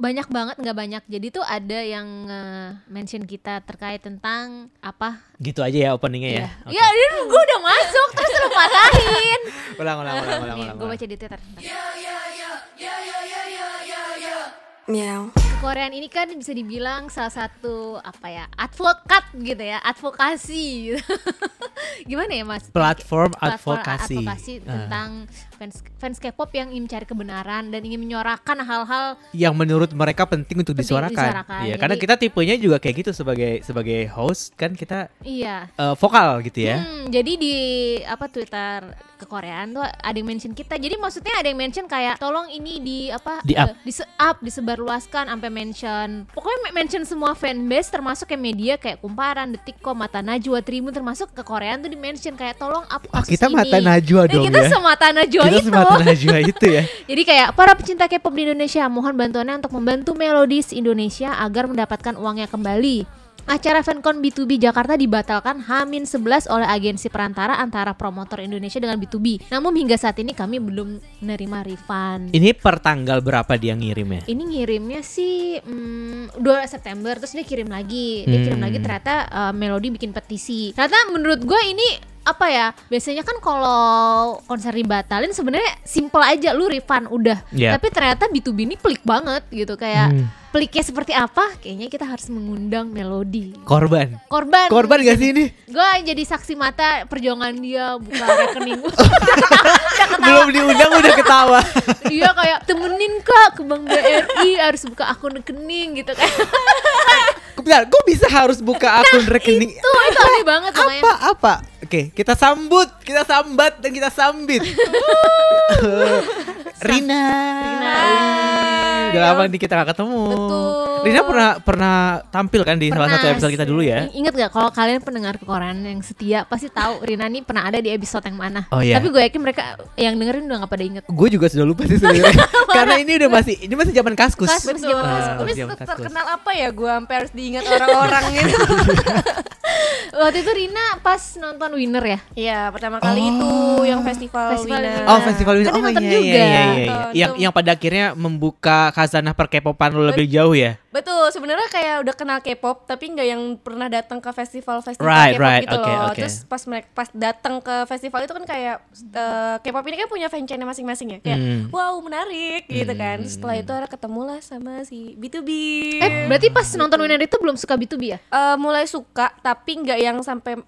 banyak banget, nggak banyak. Jadi tuh ada yang mention kita terkait tentang apa? Gitu aja ya openingnya ya. Iya, gue udah masuk terus lu patahin. Ulang. Gue baca di Twitter. Meow. Korean ini kan bisa dibilang salah satu advokat gitu ya, advokasi. Gimana ya Mas? Platform advokasi tentang fans K-pop yang ingin mencari kebenaran dan ingin menyuarakan hal-hal yang menurut mereka penting untuk disuarakan. Iya, karena kita tipenya juga kayak gitu sebagai host kan kita vokal gitu ya. Jadi di Twitter kekoreaan tuh ada yang mention kita. Jadi maksudnya ada yang mention kayak tolong ini disebarluaskan sampai mention. Pokoknya mention semua fanbase termasuk kayak media kayak Kumparan, Detikcom, Mata Najwa, Tribun termasuk kekoreaan tuh di mention kayak tolong kasus kita ini. Mata Najwa dong kita ya. semata Najwa kita semata Najwa itu ya. Jadi kayak para pecinta K-pop di Indonesia mohon bantuannya untuk membantu Melodies Indonesia agar mendapatkan uangnya kembali. Acara Fancon B2B Jakarta dibatalkan H-11 oleh agensi perantara antara promotor Indonesia dengan B2B. Namun hingga saat ini kami belum menerima refund. Ini per tanggal berapa dia ngirimnya? Ini ngirimnya sih 2 September terus dia kirim lagi. Dia kirim lagi ternyata Melody bikin petisi. Ternyata menurut gue ini biasanya kan kalau konser dibatalin sebenarnya simple aja, lu refund udah. Tapi ternyata B2B ini pelik banget gitu, kayak peliknya seperti apa? Kayaknya kita harus mengundang Melody. Korban gak sih ini? Gue jadi saksi mata perjuangan dia buka rekening. Belum diundang udah ketawa. Dia kayak temenin kak ke Bank BRI harus buka akun rekening gitu kayak. Bentar, gue bisa harus buka akun rekening. Itu aneh banget makanya. Apa? Oke, kita sambat dan kita sambit. Rina. Udah lama nih kita gak ketemu. Betul. Rina pernah tampil kan di salah satu episode kita dulu ya. Ingat gak kalau kalian pendengar kekoreaan yang setia pasti tahu Rina nih pernah ada di episode yang mana. Oh, iya. Tapi gue yakin mereka yang dengerin udah gak pada inget. Gue juga sudah lupa sih sebenarnya. Karena ini masih zaman Kaskus. Tapi terkenal apa ya gue sampai harus diingat orang-orang gitu. Waktu itu Rina pas nonton Winner ya? Iya, pertama kali itu yang festival Winner. Oh, festival Winner. Kan nonton iya. juga. Yang pada akhirnya membuka khazanah per-K-popan lebih jauh ya. Betul, sebenarnya kayak udah kenal K-pop tapi nggak yang pernah datang ke festival-festival Right, K-pop gitu okay, loh. okay. Terus pas datang ke festival itu kan kayak K-pop ini kan punya fanchannya masing-masing ya. Kayak wow menarik gitu kan. Setelah itu ada ketemulah sama si B2B. Berarti pas nonton Winner itu belum suka B2B ya? Mulai suka tapi nggak yang sampai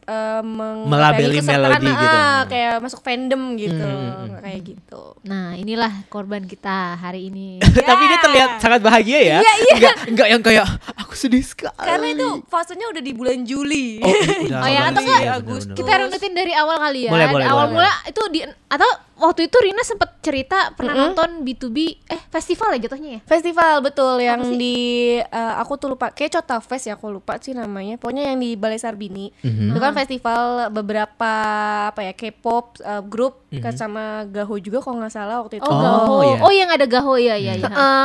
melabeli Melody gitu. Kayak masuk fandom gitu, kayak gitu. Nah inilah korban kita hari ini. Tapi dia terlihat sangat bahagia ya. Enggak yang kayak aku sedih sekali. Karena itu fasenya udah di bulan Juli. Oh ya, atau enggak Agustus. kita runutin dari awal kali ya. Boleh, awal boleh. mula itu atau waktu itu Rina sempet cerita pernah nonton B2B festival ya jatuhnya ya? Festival betul yang di aku tuh lupa kayak Chota Fest ya, aku lupa sih namanya. Pokoknya yang di Balai Sarbini. Itu kan festival beberapa K-pop grup sama Gaho juga kalau nggak salah waktu itu. Gaho. iya. Oh yang ada Gaho ya.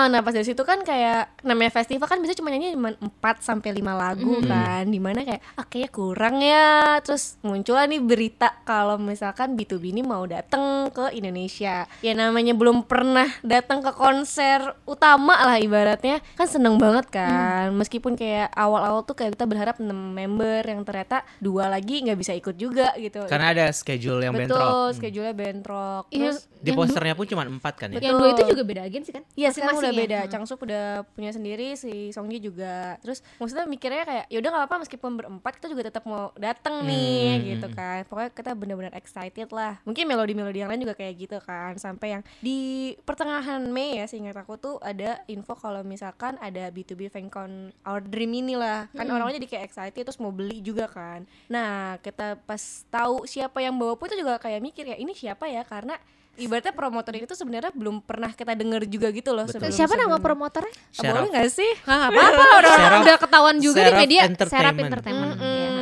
Nah pas dari situ kan kayak namanya festival kan bisa cuma nyanyi 4-5 lagu kan, dimana kayak kayaknya kurang ya. Terus muncullah nih berita kalau misalkan B2B ini mau datang ke Indonesia. Ya namanya belum pernah datang ke konser utama lah ibaratnya, kan seneng banget kan. Meskipun kayak awal-awal tuh kayak kita berharap 6 member yang ternyata 2 lagi nggak bisa ikut juga gitu. Karena ada schedule yang bentrok. Betul, schedule-nya bentrok. Terus Di posternya pun cuma 4 kan ya. Yang 2 itu juga beda agensi kan? iya sekarang udah Masing-masing beda. ya? Changsup udah punya sendiri, si Songji juga. Terus maksudnya mikirnya kayak ya udah nggak apa-apa meskipun berempat kita juga tetap mau datang nih gitu kan. Pokoknya kita benar-benar excited lah. Mungkin melodi-melodi yang lain juga kayak gitu kan. Sampai yang di pertengahan Mei ya, seingat aku tuh ada info kalau misalkan ada B2B Fancon Our Dream ini lah. Kan orang-orang jadi kayak excited terus mau beli juga kan. Nah, kita pas tahu siapa yang bawa pun itu juga kayak mikir ya ini siapa ya, karena ibaratnya promotor ini tuh sebenarnya belum pernah kita dengar juga gitu loh. Siapa nama promotornya? Boleh nggak sih? Apa udah ketahuan juga di media. Serap Entertainment.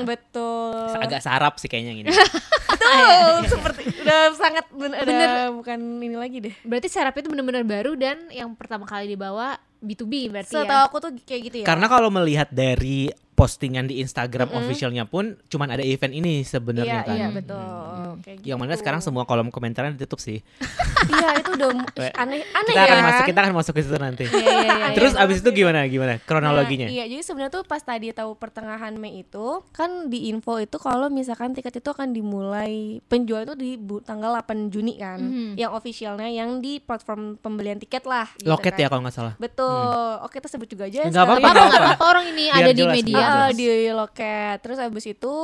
Betul. Agak sarap sih kayaknya yang ini. Betul. Seperti udah sangat bener. Bukan ini lagi deh. Berarti Serap itu benar-benar baru dan yang pertama kali dibawa B2B berarti Setahu aku tuh kayak gitu ya. Karena kalau melihat dari postingan di Instagram officialnya pun cuman ada event ini sebenarnya kan. Iya betul. Kayak yang mana sekarang semua kolom komentarnya ditutup sih. Iya itu udah aneh kita akan masuk ke situ nanti. Terus abis itu gimana kronologinya? Iya jadi sebenarnya tuh pas tadi tahu pertengahan Mei itu kan di info itu kalau misalkan tiket itu akan dimulai penjual itu di tanggal 8 Juni kan. Yang officialnya yang di platform pembelian tiket lah. Loket gitu kan. ya kalau nggak salah. Betul. Oke kita sebut juga aja. Nggak apa-apa orang ini biar ada di media. Di loket. Terus abis itu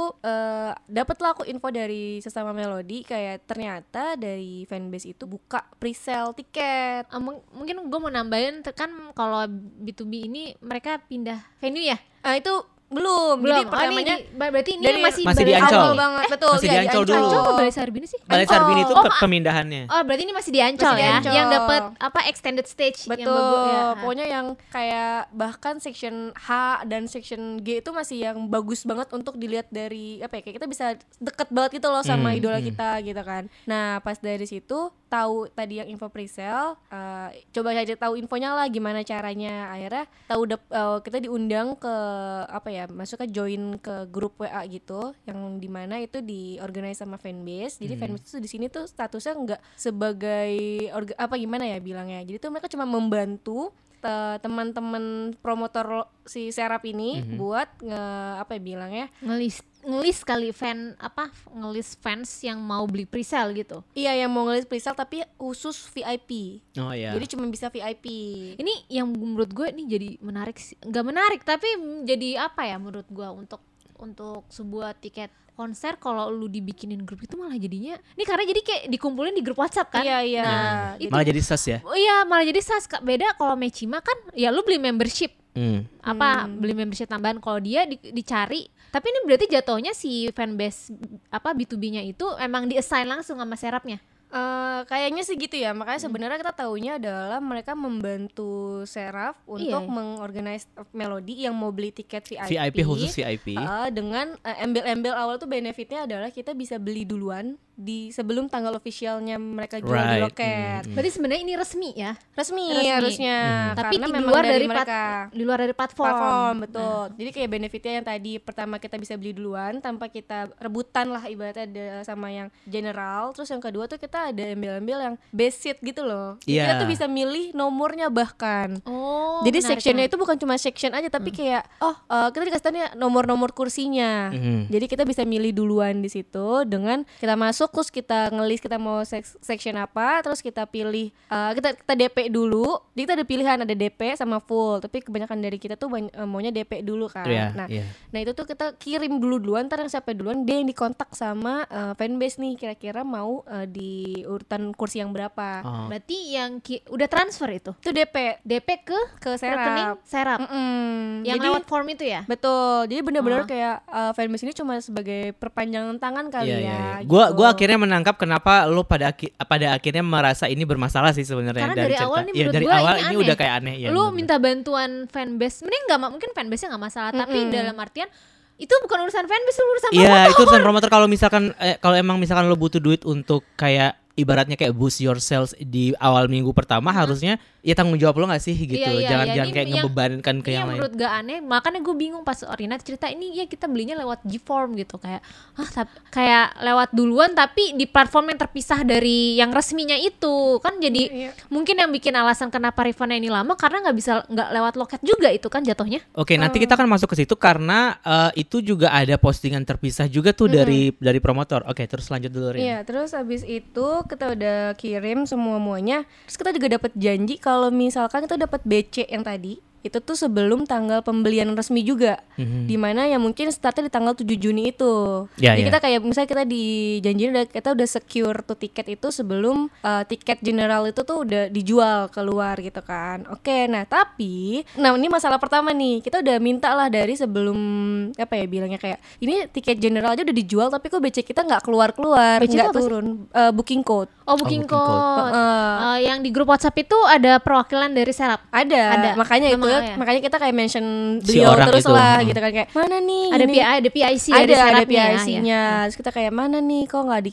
dapatlah aku info dari sesama Melody kayak ternyata dari fanbase itu buka pre-sale tiket. Mungkin gue mau nambahin kan kalau B2B ini mereka pindah venue ya. Itu belum. Jadi pertamanya berarti ini masih di Ancol banget. Betul. Masih di Ancol dulu. Ancol apa Balai Sarbini sih? Balai Sarbini itu pemindahannya. Oh, berarti ini masih di Ancol ya. Yang dapat extended stage. Betul. Yang bagus, ya. Pokoknya yang kayak bahkan section H dan section G itu masih yang bagus banget untuk dilihat dari kayak kita bisa deket banget gitu loh sama idola kita gitu kan. Nah, pas dari situ tahu tadi yang info pre-sale, coba aja tahu infonya lah gimana caranya. Akhirnya tahu kita diundang ke masuknya join ke grup WA gitu yang dimana itu diorganize sama fanbase. Jadi fanbase itu di sini tuh statusnya nggak sebagai gimana ya bilangnya. Jadi tuh mereka cuma membantu teman-teman promotor si Serap ini buat ngelis kali ngelis fans yang mau beli presale gitu. Iya, yang mau ngelis presale tapi khusus VIP. Oh iya. Jadi cuma bisa VIP. Ini yang menurut gue ini jadi menarik sih. Enggak menarik tapi jadi menurut gue untuk sebuah tiket konser kalau lu dibikinin grup itu malah jadinya ini karena jadi kayak dikumpulin di grup WhatsApp kan. Iya. Nah, malah jadi sas ya. Oh iya, malah jadi sas. Beda kalau Mechima kan ya lu beli membership. Beli membership tambahan. Kalau dia dicari. Tapi ini berarti jatuhnya si fanbase B2B-nya itu emang di-assign langsung sama Serapnya. Kayaknya sih gitu ya. Makanya sebenarnya kita taunya adalah mereka membantu Serap untuk mengorganize Melody yang mau beli tiket VIP khusus VIP. Dengan embel-embel awal tuh benefitnya adalah kita bisa beli duluan di sebelum tanggal officialnya mereka jual di loket. Berarti sebenarnya ini resmi ya? Resmi. Harusnya. Tapi karena di memang luar dari mereka. Di luar dari platform. Betul. Jadi kayak benefitnya yang tadi pertama kita bisa beli duluan tanpa kita rebutan lah ibaratnya sama yang general. Terus yang kedua tuh kita ada embel-embel yang basic gitu loh. Kita tuh bisa milih nomornya bahkan. Jadi sectionnya itu bukan cuma section aja tapi kayak kita dikasih tahu nih nomor-nomor kursinya. Jadi kita bisa milih duluan di situ dengan kita masuk terus kita ngelis kita mau section apa, terus kita pilih kita DP dulu. Jadi kita ada pilihan ada DP sama full. Tapi kebanyakan dari kita tuh maunya DP dulu kan. Nah itu tuh kita kirim duluan, ntar yang siapa duluan dia yang dikontak sama fanbase nih kira-kira mau di urutan kursi yang berapa. Berarti yang udah transfer itu DP ke Serap. Yang jadi, lewat form itu ya. Betul. Jadi benar-benar kayak fanbase ini cuma sebagai perpanjangan tangan kali ya. Gua akhirnya menangkap kenapa lo pada akhirnya merasa ini bermasalah sih sebenarnya. Karena dari awal nih menurut dari gua awal ini udah kayak aneh ya. Lu minta bantuan fanbase, mungkin fanbase-nya nggak masalah, tapi dalam artian itu bukan urusan fanbase, urusan promotor. Iya, itu urusan promotor. Kalau misalkan lo butuh duit untuk kayak ibaratnya kayak boost your sales di awal minggu pertama, harusnya ya tanggung jawab lo gak sih gitu. Jangan kayak ngebebankan ke yang lain. Menurut gak aneh, makanya gue bingung pas Rina cerita ini ya kita belinya lewat G-Form gitu, kayak kayak lewat duluan tapi di platform yang terpisah dari yang resminya itu kan. Jadi mungkin yang bikin alasan kenapa refundnya ini lama karena nggak lewat loket juga itu kan jatuhnya. Oke, nanti kita akan masuk ke situ karena itu juga ada postingan terpisah juga tuh dari promotor. Oke, terus lanjut dulu Rin. Iya, terus habis itu kita udah kirim semuanya. Terus kita juga dapat janji kalau misalkan kita dapat BC yang tadi itu tuh sebelum tanggal pembelian resmi juga, dimana ya mungkin startnya di tanggal 7 Juni itu. Jadi kita kayak misalnya kita dijanjiin kita udah secure tuh tiket itu sebelum tiket general itu tuh udah dijual keluar gitu kan. Oke, nah ini masalah pertama nih, kita udah minta lah dari sebelum bilangnya kayak ini tiket general aja udah dijual tapi kok BC kita nggak keluar nggak turun. Booking code. Booking code. Yang di grup WhatsApp itu ada perwakilan dari Serap. Ada. Makanya itu makanya kita kayak mention beliau terus itu. Lah gitu kan, kayak mana nih ada PIC ada PIC-nya ya. Terus kita kayak mana nih kok nggak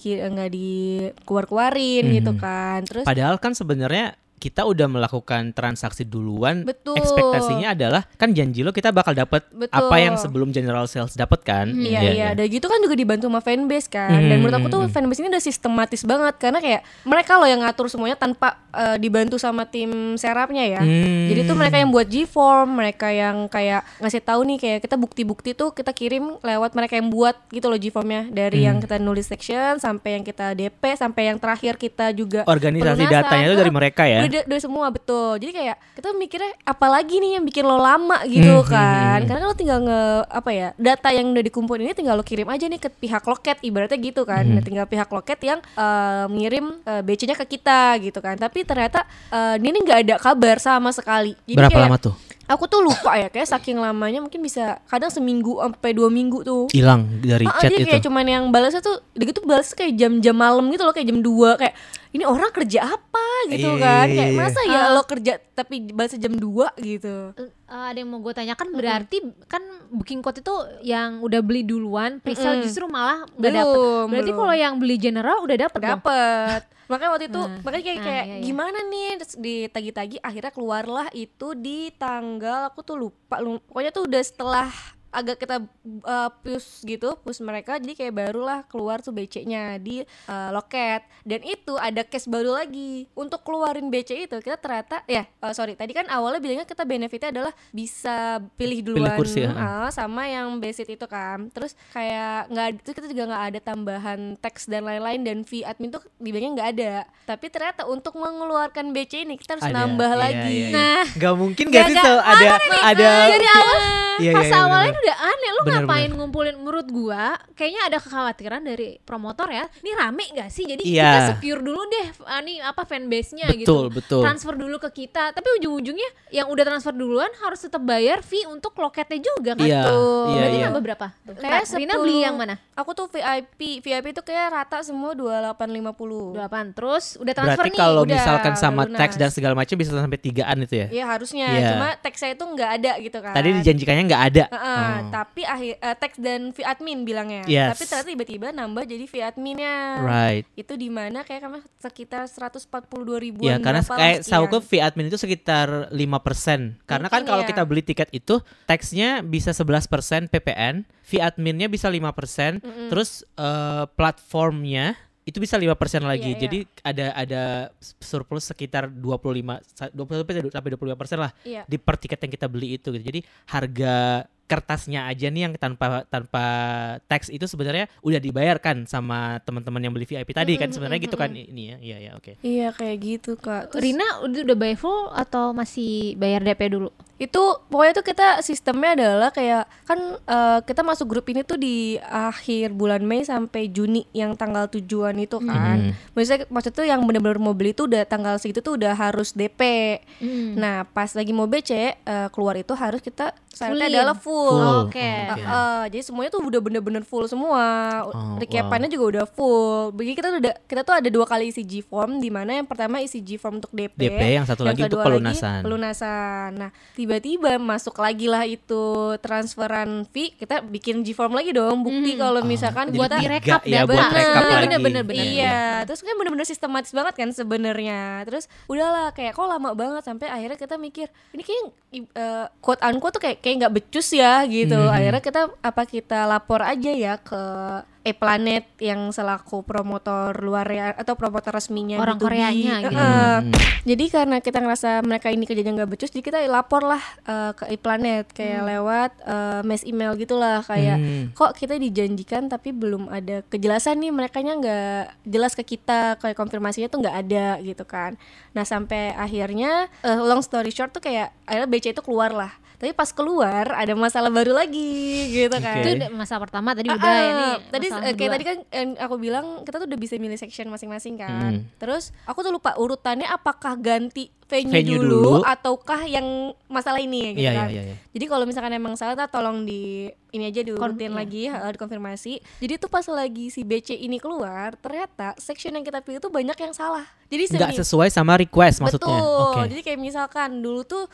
dikeluarin gitu kan. Terus padahal kan sebenarnya kita udah melakukan transaksi duluan. Betul. Ekspektasinya adalah kan janji lo kita bakal dapat apa yang sebelum general sales dapat kan. Iya. Dan gitu kan juga dibantu sama fanbase kan. Dan menurut aku tuh fanbase ini udah sistematis banget karena kayak mereka loh yang ngatur semuanya tanpa dibantu sama tim serapnya ya. Jadi tuh mereka yang buat G-form, mereka yang kayak ngasih tahu nih kayak kita bukti-bukti tuh kita kirim lewat mereka yang buat gitu loh G-formnya, dari yang kita nulis section sampai yang kita DP sampai yang terakhir kita juga organisasi datanya itu dari mereka ya. Udah semua betul. Jadi kayak kita mikirnya apalagi nih yang bikin lo lama gitu kan. Karena lo tinggal data yang udah dikumpulin ini tinggal lo kirim aja nih ke pihak loket ibaratnya gitu kan. Nah, tinggal pihak loket yang ngirim BC-nya ke kita gitu kan. Tapi ternyata ini nggak ada kabar sama sekali. Jadi berapa kayak, lama tuh? Aku tuh lupa ya, kayak saking lamanya mungkin bisa kadang seminggu sampai 2 minggu tuh hilang dari chat jadi itu. kayak cuman yang balasnya tuh gitu balas kayak jam-jam malam gitu loh, kayak jam 2 kayak ini orang kerja apa gitu kan. Kayak masa ya lo kerja tapi balasnya jam 2 gitu. Ada yang mau gue tanyakan, berarti kan booking code itu yang udah beli duluan pre-sale justru malah nggak dapet. Berarti kalau yang beli general udah dapet. Makanya waktu itu makanya kayak gimana nih, terus ditagi-tagi akhirnya keluarlah itu di tanggal aku tuh lupa pokoknya tuh udah setelah agak kita push mereka, jadi kayak barulah keluar tuh BC-nya di loket. Dan itu ada case baru lagi untuk keluarin BC itu. Kita ternyata tadi kan awalnya bilangnya kita benefitnya adalah bisa pilih duluan sama yang basic itu kan. Terus kayak itu kita juga nggak ada tambahan teks dan lain-lain, dan fee admin tuh dibilangnya nggak ada. Tapi ternyata untuk mengeluarkan BC ini kita harus nambah lagi. Nah, nggak mungkin gak sih ada dari awal pas awalnya udah aneh, lu ngapain ngumpulin. Menurut gua kayaknya ada kekhawatiran dari promotor ya, ini rame gak sih, jadi kita secure dulu deh fanbase-nya gitu, transfer dulu ke kita. Tapi ujung-ujungnya yang udah transfer duluan harus tetap bayar fee untuk loketnya juga kan. Berarti nambah berapa? Kayak Rina beli yang mana? Aku tuh VIP itu kayak rata semua 2850. 28. Terus udah transfer. Berarti nih kalau misalkan sama teks dan segala macam bisa sampai 3-an itu ya? Iya harusnya, cuma teksnya itu nggak ada gitu kan. Tadi dijanjikannya nggak ada. Tapi teks dan fee admin bilangnya. Tapi ternyata tiba-tiba nambah jadi fee adminnya. Itu di mana kayak kami sekitar 142 ribuan. Ya karena kayak sauku fee admin itu sekitar 5%. Karena kan kalau kita beli tiket itu teksnya bisa 11% PPN, fee adminnya bisa 5%, terus platformnya itu bisa 5% lagi. Jadi ada surplus sekitar 21 sampai 25% lah di per tiket yang kita beli itu gitu. Jadi harga kertasnya aja nih yang tanpa teks itu sebenarnya udah dibayarkan sama teman-teman yang beli VIP tadi kan sebenarnya gitu kan ini ya. Iya oke. Iya kayak gitu Kak. Terus, Rina udah bayar full atau masih bayar DP dulu? Itu pokoknya tuh kita sistemnya adalah kayak kan kita masuk grup ini tuh di akhir bulan Mei sampai Juni yang tanggal tujuan itu kan. Maksudnya tuh yang benar-benar mau beli tuh udah tanggal segitu tuh udah harus DP. Nah pas lagi mau BC keluar itu harus kita syaratnya adalah full. Jadi semuanya tuh udah bener-bener full semua. Recapannya juga udah full. Begitu kita tuh ada 2 kali isi G-form, di mana yang pertama isi G-form untuk DP, yang satu lagi untuk pelunasan. Nah, tiba-tiba masuk lagi lah itu transferan fee, kita bikin G-form lagi dong, bukti kalau misalkan buat direkap ya, buat rekap lagi. Bener. Iya, terus kan bener-bener sistematis banget kan sebenarnya. Terus udahlah kayak kok lama banget sampai akhirnya kita mikir ini kayak quote unquote tuh kayak nggak becus ya gitu. Akhirnya kita lapor aja ya ke Planet yang selaku promotor luar atau promotor resminya orang B2B. Koreanya gitu. Jadi karena kita ngerasa mereka ini kerjanya nggak becus, jadi kita lapor lah ke Planet kayak lewat mass email gitulah kayak kok kita dijanjikan tapi belum ada kejelasan nih, merekanya nggak jelas ke kita, kayak konfirmasinya tuh nggak ada gitu kan. Nah sampai akhirnya long story short tuh kayak akhirnya BC itu keluar lah. Tapi pas keluar ada masalah baru lagi gitu kan. Itu masalah pertama tadi udah ya nih. Kayak tadi kan aku bilang kita tuh udah bisa milih section masing-masing kan. Terus aku tuh lupa urutannya apakah ganti venue dulu ataukah yang masalah ini gitu kan. Jadi kalau misalkan emang salah tolong ini aja diurutin lagi, dikonfirmasi. Jadi tuh pas lagi si BC ini keluar, ternyata section yang kita pilih tuh banyak yang salah. Jadi nggak sesuai sama request maksudnya. Jadi kayak misalkan dulu tuh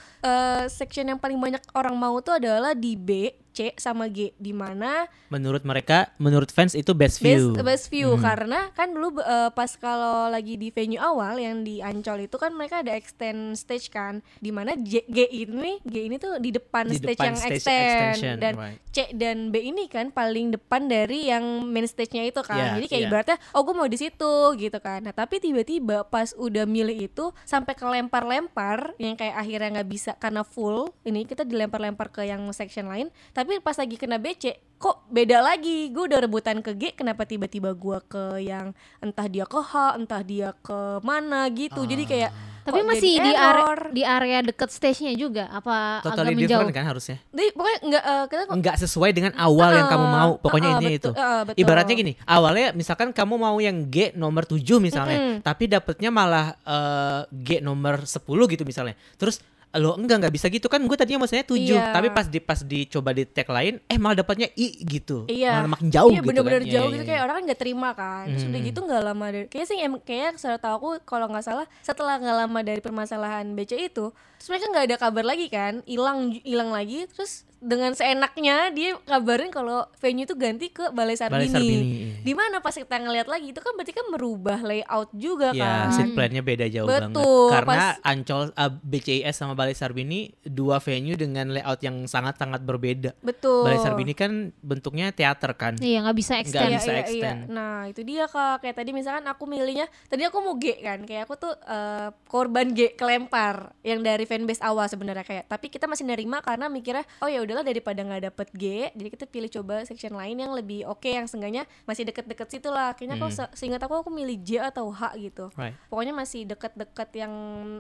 section yang paling banyak orang mau tuh adalah di B C sama G, di mana Menurut mereka, menurut fans itu best view. best view karena kan dulu pas kalau lagi di venue awal yang di Ancol itu kan mereka ada extend stage kan, di mana G ini tuh di depan Di stage depan yang stage extend, extension, dan right. C dan B ini kan paling depan dari yang main stage-nya itu kan. Yeah, Jadi kayak yeah. ibaratnya gue mau di situ gitu kan. Nah, tapi tiba-tiba pas udah milih itu sampai ke lempar-lempar yang kayak akhirnya nggak bisa karena full. Ini kita dilempar-lempar ke yang section lain, tapi pas lagi kena BC kok beda lagi. Gue udah rebutan ke G, kenapa tiba-tiba gue ke yang entah dia ke H, entah dia ke mana gitu. Jadi kayak Tapi kok masih jadi error. di area deket stage-nya juga apa Totally agak menjauh? different kan harusnya. Jadi pokoknya Nggak sesuai dengan awal yang kamu mau. Pokoknya intinya betul, itu. betul. Ibaratnya gini, awalnya misalkan kamu mau yang G nomor 7 misalnya, tapi dapetnya malah G nomor 10 gitu misalnya. Terus lo nggak bisa gitu kan, gue tadinya maksudnya 7, Iya. tapi pas dicoba di tag lain malah dapatnya I gitu. Iya, Malah makin jauh iya, gitu bener-bener kan. jauh Iya, gitu, iya, kayak iya. orang kan nggak terima kan. Terus udah gitu nggak lama dari, kayak sih kayak setahu aku kalau nggak salah setelah nggak lama dari permasalahan BC itu, terus mereka nggak ada kabar lagi kan, hilang lagi. Terus dengan seenaknya dia kabarin kalau venue itu ganti ke Balai Balai Sarbini. Sarbini, iya. Dimana pas kita ngeliat lagi itu kan berarti kan merubah layout juga Ya, kan. seat plan-nya beda jauh banget. Betul, Karena pas- Ancol, BCIS sama Balai Sarbini dua venue dengan layout yang sangat-sangat berbeda. Betul. Balai Sarbini kan bentuknya teater kan. Iya, nggak bisa extend. Nggak bisa extend. Nah itu dia Kak, kayak tadi misalkan aku milihnya, tadi aku mau G kan, kayak aku tuh korban G kelempar yang dari fanbase awal sebenarnya kayak, tapi kita masih nerima karena mikirnya oh ya udahlah daripada nggak dapet G, jadi kita pilih coba section lain yang lebih oke, yang seenggaknya masih deket-deket situ lah. Kayaknya kalau seingat aku milih J atau H gitu. Right. Pokoknya masih deket-deket yang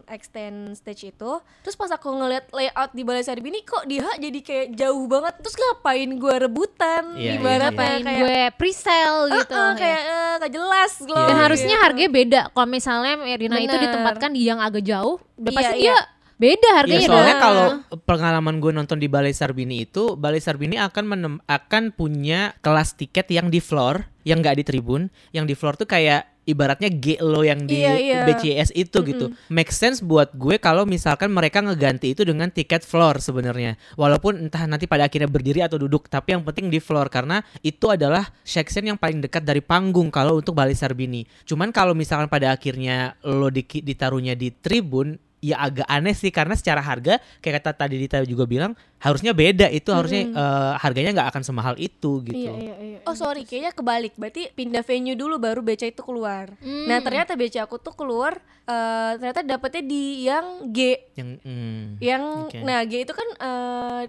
extend stage itu. Terus pas aku ngeliat layout di Balai Sarbini kok di H jadi kayak jauh banget. Terus ngapain gue rebutan? Iya, Ibaratnya Ngapain kayak gue pre-sale gitu. kayak gak jelas loh. Iya, Dan iya, harusnya harganya beda. Kalau misalnya Erina itu Bener. ditempatkan di yang agak jauh, udah Iya, pasti iya. dia beda Ya harganya. soalnya dong. kalau pengalaman gue nonton di Balai Sarbini itu, Balai Sarbini akan punya kelas tiket yang di floor, yang nggak di tribun, yang di floor tuh kayak ibaratnya G lo yang di Iya, iya. BCS itu gitu. Make sense buat gue kalau misalkan mereka ngeganti itu dengan tiket floor sebenarnya. Walaupun entah nanti pada akhirnya berdiri atau duduk, tapi yang penting di floor karena itu adalah section yang paling dekat dari panggung kalau untuk Balai Sarbini. Cuman kalau misalkan pada akhirnya lo ditaruhnya di tribun, ya agak aneh sih karena secara harga kayak kata tadi Dita juga bilang harusnya beda, itu harusnya harganya nggak akan semahal itu gitu. Oh sorry, kayaknya kebalik. Berarti pindah venue dulu baru BC itu keluar. Nah ternyata BC aku tuh keluar, ternyata dapetnya di yang G. Yang oke. nah G itu kan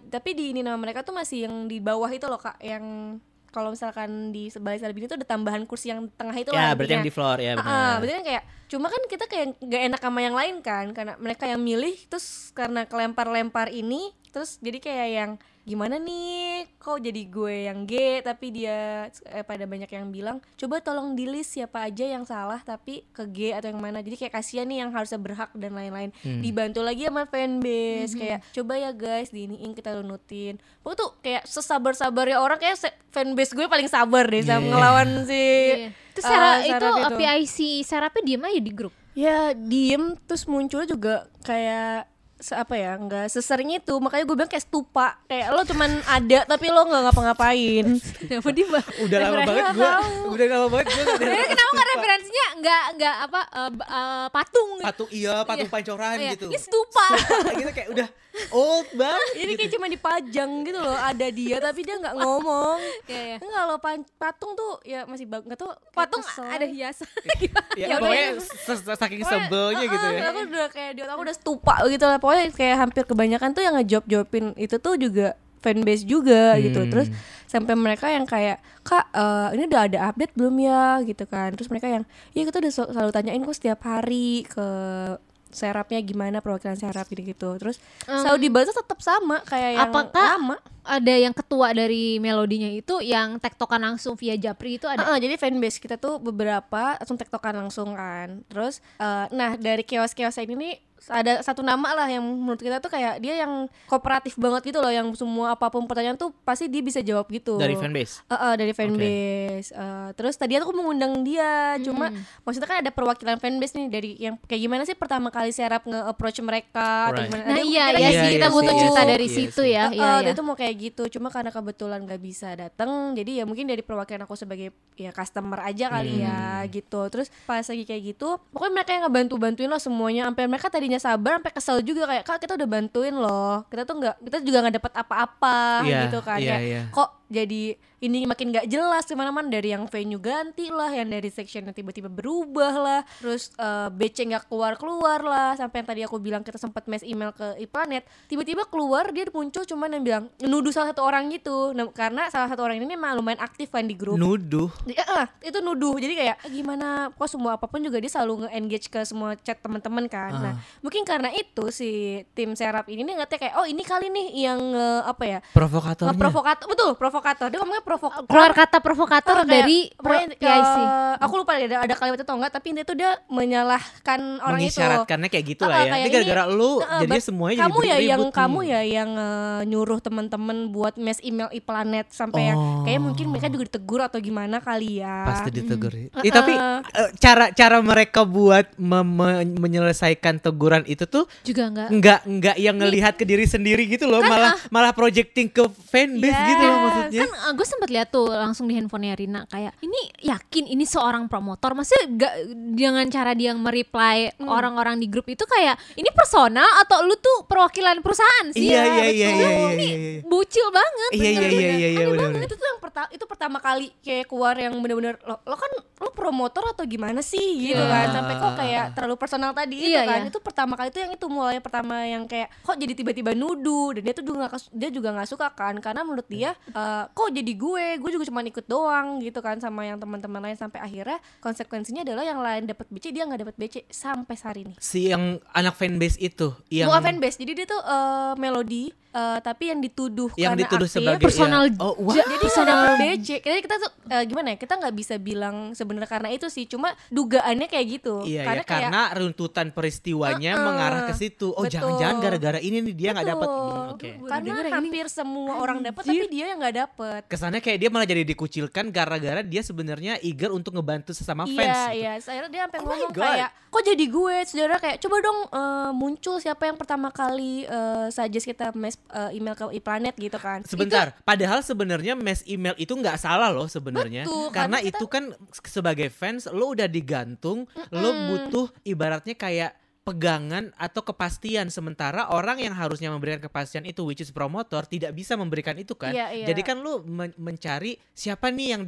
tapi di ini nama mereka tuh masih yang di bawah itu loh Kak, yang kalau misalkan di Balai Sarbini itu ada tambahan kursi yang tengah itu Ya lah berarti yang di floor ya benar. berarti kan kayak cuma kan kita kayak gak enak sama yang lain kan, karena mereka yang milih, terus karena kelempar-lempar ini, terus jadi kayak yang gimana nih kok jadi gue yang G, tapi dia pada banyak yang bilang coba tolong di list siapa aja yang salah tapi ke G atau yang mana, jadi kayak kasihan nih yang harusnya berhak dan lain-lain. Dibantu lagi sama fanbase kayak coba ya guys diiniin, kita runutin. Pokoknya tuh kayak sesabar-sabarnya orang, kayak fanbase gue paling sabar deh sama ngelawan si Iya. Terus Sarah itu Sarah PIC Sarapnya diem aja di grup. ya diem, terus muncul juga kayak apa ya, nggak sesering itu, makanya gue bilang kayak stupa, kayak lo cuman ada tapi lo nggak ngapa-ngapain. Kenapa dia Udah lama banget gue Kenapa nggak referensinya nggak apa patung gitu. patung pancoran Iya, gitu. ini stupa. Gitu kayak udah old banget. Jadi kayak cuma dipajang gitu loh, ada dia tapi dia nggak ngomong. Iya. Enggak, lo patung tuh ya masih nggak tuh kayak Patung kesel. ada hiasan. Ya, pokoknya saking sebelnya gitu ya. Aku udah kayak di otak aku udah stupa gitu lah. Pokoknya kayak hampir kebanyakan tuh yang ngejawab-jawabin itu tuh juga fanbase juga gitu. Terus sampai mereka yang kayak Kak ini udah ada update belum ya gitu kan. Terus mereka yang iya kita udah selalu tanyain kok setiap hari ke serapnya gimana, perwakilan serap gitu-gitu. Terus selalu dibalas tetap sama kayak yang Apakah lama. ada yang ketua dari melodinya itu yang tektokan langsung via Japri itu ada? Jadi fanbase kita tuh beberapa langsung tektokan langsung kan. Terus nah dari chaos-chaos ini nih ada satu nama lah yang menurut kita tuh kayak dia yang kooperatif banget gitu loh, yang semua apapun pertanyaan tuh pasti dia bisa jawab gitu. Dari fanbase? Dari fanbase. Terus tadi aku mengundang dia, cuma maksudnya kan ada perwakilan fanbase nih dari yang kayak gimana sih pertama kali Serap nge-approach mereka atau gimana. Nah iya sih, kita butuh cerita dari situ ya. Dia tuh mau kayak gitu, cuma karena kebetulan gak bisa datang, jadi ya mungkin dari perwakilan aku sebagai ya customer aja kali ya gitu. Terus pas lagi kayak gitu, pokoknya mereka yang ngebantuin lah semuanya, sampai mereka tadinya sabar sampai kesel juga kayak Kak kita udah bantuin loh, kita juga nggak dapat apa-apa gitu kan ya. Kok jadi ini makin nggak jelas kemana-mana, dari yang venue ganti lah, yang dari sectionnya tiba-tiba berubah lah, terus BC nggak keluar lah, sampai yang tadi aku bilang kita sempat mes email ke iPlanet, tiba-tiba keluar dia muncul cuman yang bilang nuduh salah satu orang gitu. Nah, karena salah satu orang ini memang lumayan aktif kan di grup. Nuduh? Itu nuduh, jadi kayak gimana, kok semua apapun juga dia selalu nge-engage ke semua chat teman-teman kan. Nah mungkin karena itu si tim Serap ini nih ngerti kayak oh ini kali nih yang provokatornya. Betul, provokator. Dia ngomongnya keluar kata provokator dari PIC. Aku lupa ada kalimat itu atau enggak, tapi intinya tuh dia menyalahkan orang itu. Mengisyaratkannya kayak gitu lah ya. Ini gara-gara lu jadi semuanya jadi ribut. Kamu yang nyuruh teman-teman buat mes email iPlanet sampai yang kayak mungkin mereka juga ditegur atau gimana kali ya. Pasti ditegur. Tapi cara mereka buat menyelesaikan teguran itu tuh juga enggak yang ngelihat ke diri sendiri gitu loh, kan, malah projecting ke fanbase gitu loh maksudnya. Kan gue sempat lihat tuh langsung di handphonenya Rina kayak ini yakin ini seorang promotor, maksudnya gak dengan cara dia mereply orang-orang di grup itu kayak ini personal atau lu tuh perwakilan perusahaan sih? Iya. Ini bucil banget. Iya benar. Itu tuh yang pertama kali kayak keluar yang benar-benar lo kan lo promotor atau gimana sih gitu kan, sampai kok kayak terlalu personal tadi itu kan. Itu pertama kali itu yang itu mulai pertama yang kayak kok jadi tiba-tiba nuduh, dan dia juga nggak suka kan, karena menurut dia kok jadi gue juga cuma ikut doang gitu kan sama yang teman-teman lain, sampai akhirnya konsekuensinya adalah yang lain dapat BC, dia nggak dapat BC sampai hari ini. Si yang anak fanbase itu yang bukan fanbase, jadi dia tuh Melody tapi yang dituduh karena aktif sebagai personal jadi bisa dapat BC. Kita tuh gimana ya, kita nggak bisa bilang sebenarnya karena itu sih, cuma dugaannya kayak gitu. Karena runtutan peristiwanya mengarah ke situ. Jangan-jangan gara-gara ini nih dia nggak dapat. Karena hampir semua orang dapat tapi dia yang nggak dapat. Kesannya kayak dia malah jadi dikucilkan gara-gara dia sebenarnya eager untuk ngebantu sesama fans. Iya. Akhirnya dia sampai ngomong kayak kok jadi gue, saudara kayak coba dong muncul siapa yang pertama kali suggest kita email ke iPlanet gitu kan. Sebentar, padahal sebenarnya mes email itu nggak salah loh sebenarnya. Karena itu kan sebagai fans lo udah digantung, lo butuh ibaratnya kayak pegangan atau kepastian, sementara orang yang harusnya memberikan kepastian itu which is promotor tidak bisa memberikan itu kan. Jadi kan lu mencari siapa nih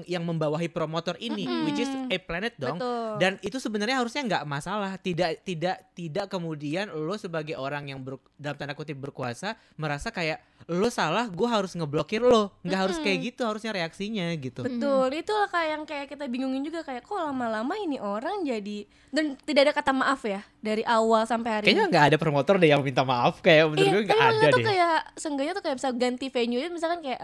yang membawahi promotor ini which is iPlanet dong. Betul. Dan itu sebenarnya harusnya nggak masalah, tidak kemudian lo sebagai orang yang dalam tanda kutip berkuasa merasa kayak lo salah, gue harus ngeblokir lo. Nggak harus kayak gitu, harusnya reaksinya gitu. Betul, itulah kayak kita bingungin juga, kayak kok lama-lama ini orang jadi, dan tidak ada kata maaf ya dari awal sampai hari kayaknya ini. Nggak ada promotor deh yang minta maaf, kayak menurut gue nggak ada tuh deh. Kayak seenggaknya tuh kayak bisa ganti venue, misalkan kayak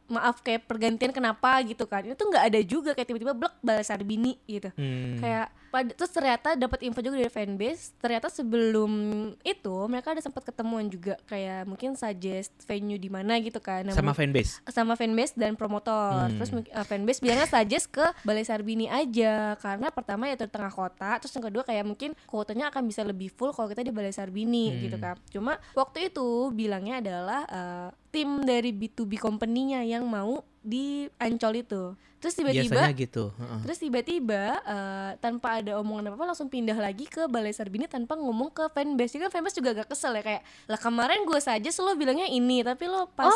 maaf kayak pergantian kenapa gitu kan, itu nggak ada juga, kayak tiba-tiba blok balas Sarbini gitu. Kayak terus ternyata dapat info juga dari fanbase, ternyata sebelum itu mereka ada sempat ketemuan juga, kayak mungkin suggest venue di mana gitu kan. Sama fanbase dan promotor. Terus fanbase bilangnya suggest ke Balai Sarbini aja, karena pertama ya di tengah kota, terus yang kedua kayak mungkin kuotanya akan bisa lebih full kalau kita di Balai Sarbini gitu kan. Cuma waktu itu bilangnya adalah tim dari B2B company-nya yang mau di Ancol itu. Terus tiba-tiba gitu. Tanpa ada omongan apa-apa langsung pindah lagi ke Balai Sarbini tanpa ngomong ke fanbase. Jadi kan fanbase juga agak kesel ya, kayak lah kemarin gue saja lo bilangnya ini, tapi lo pas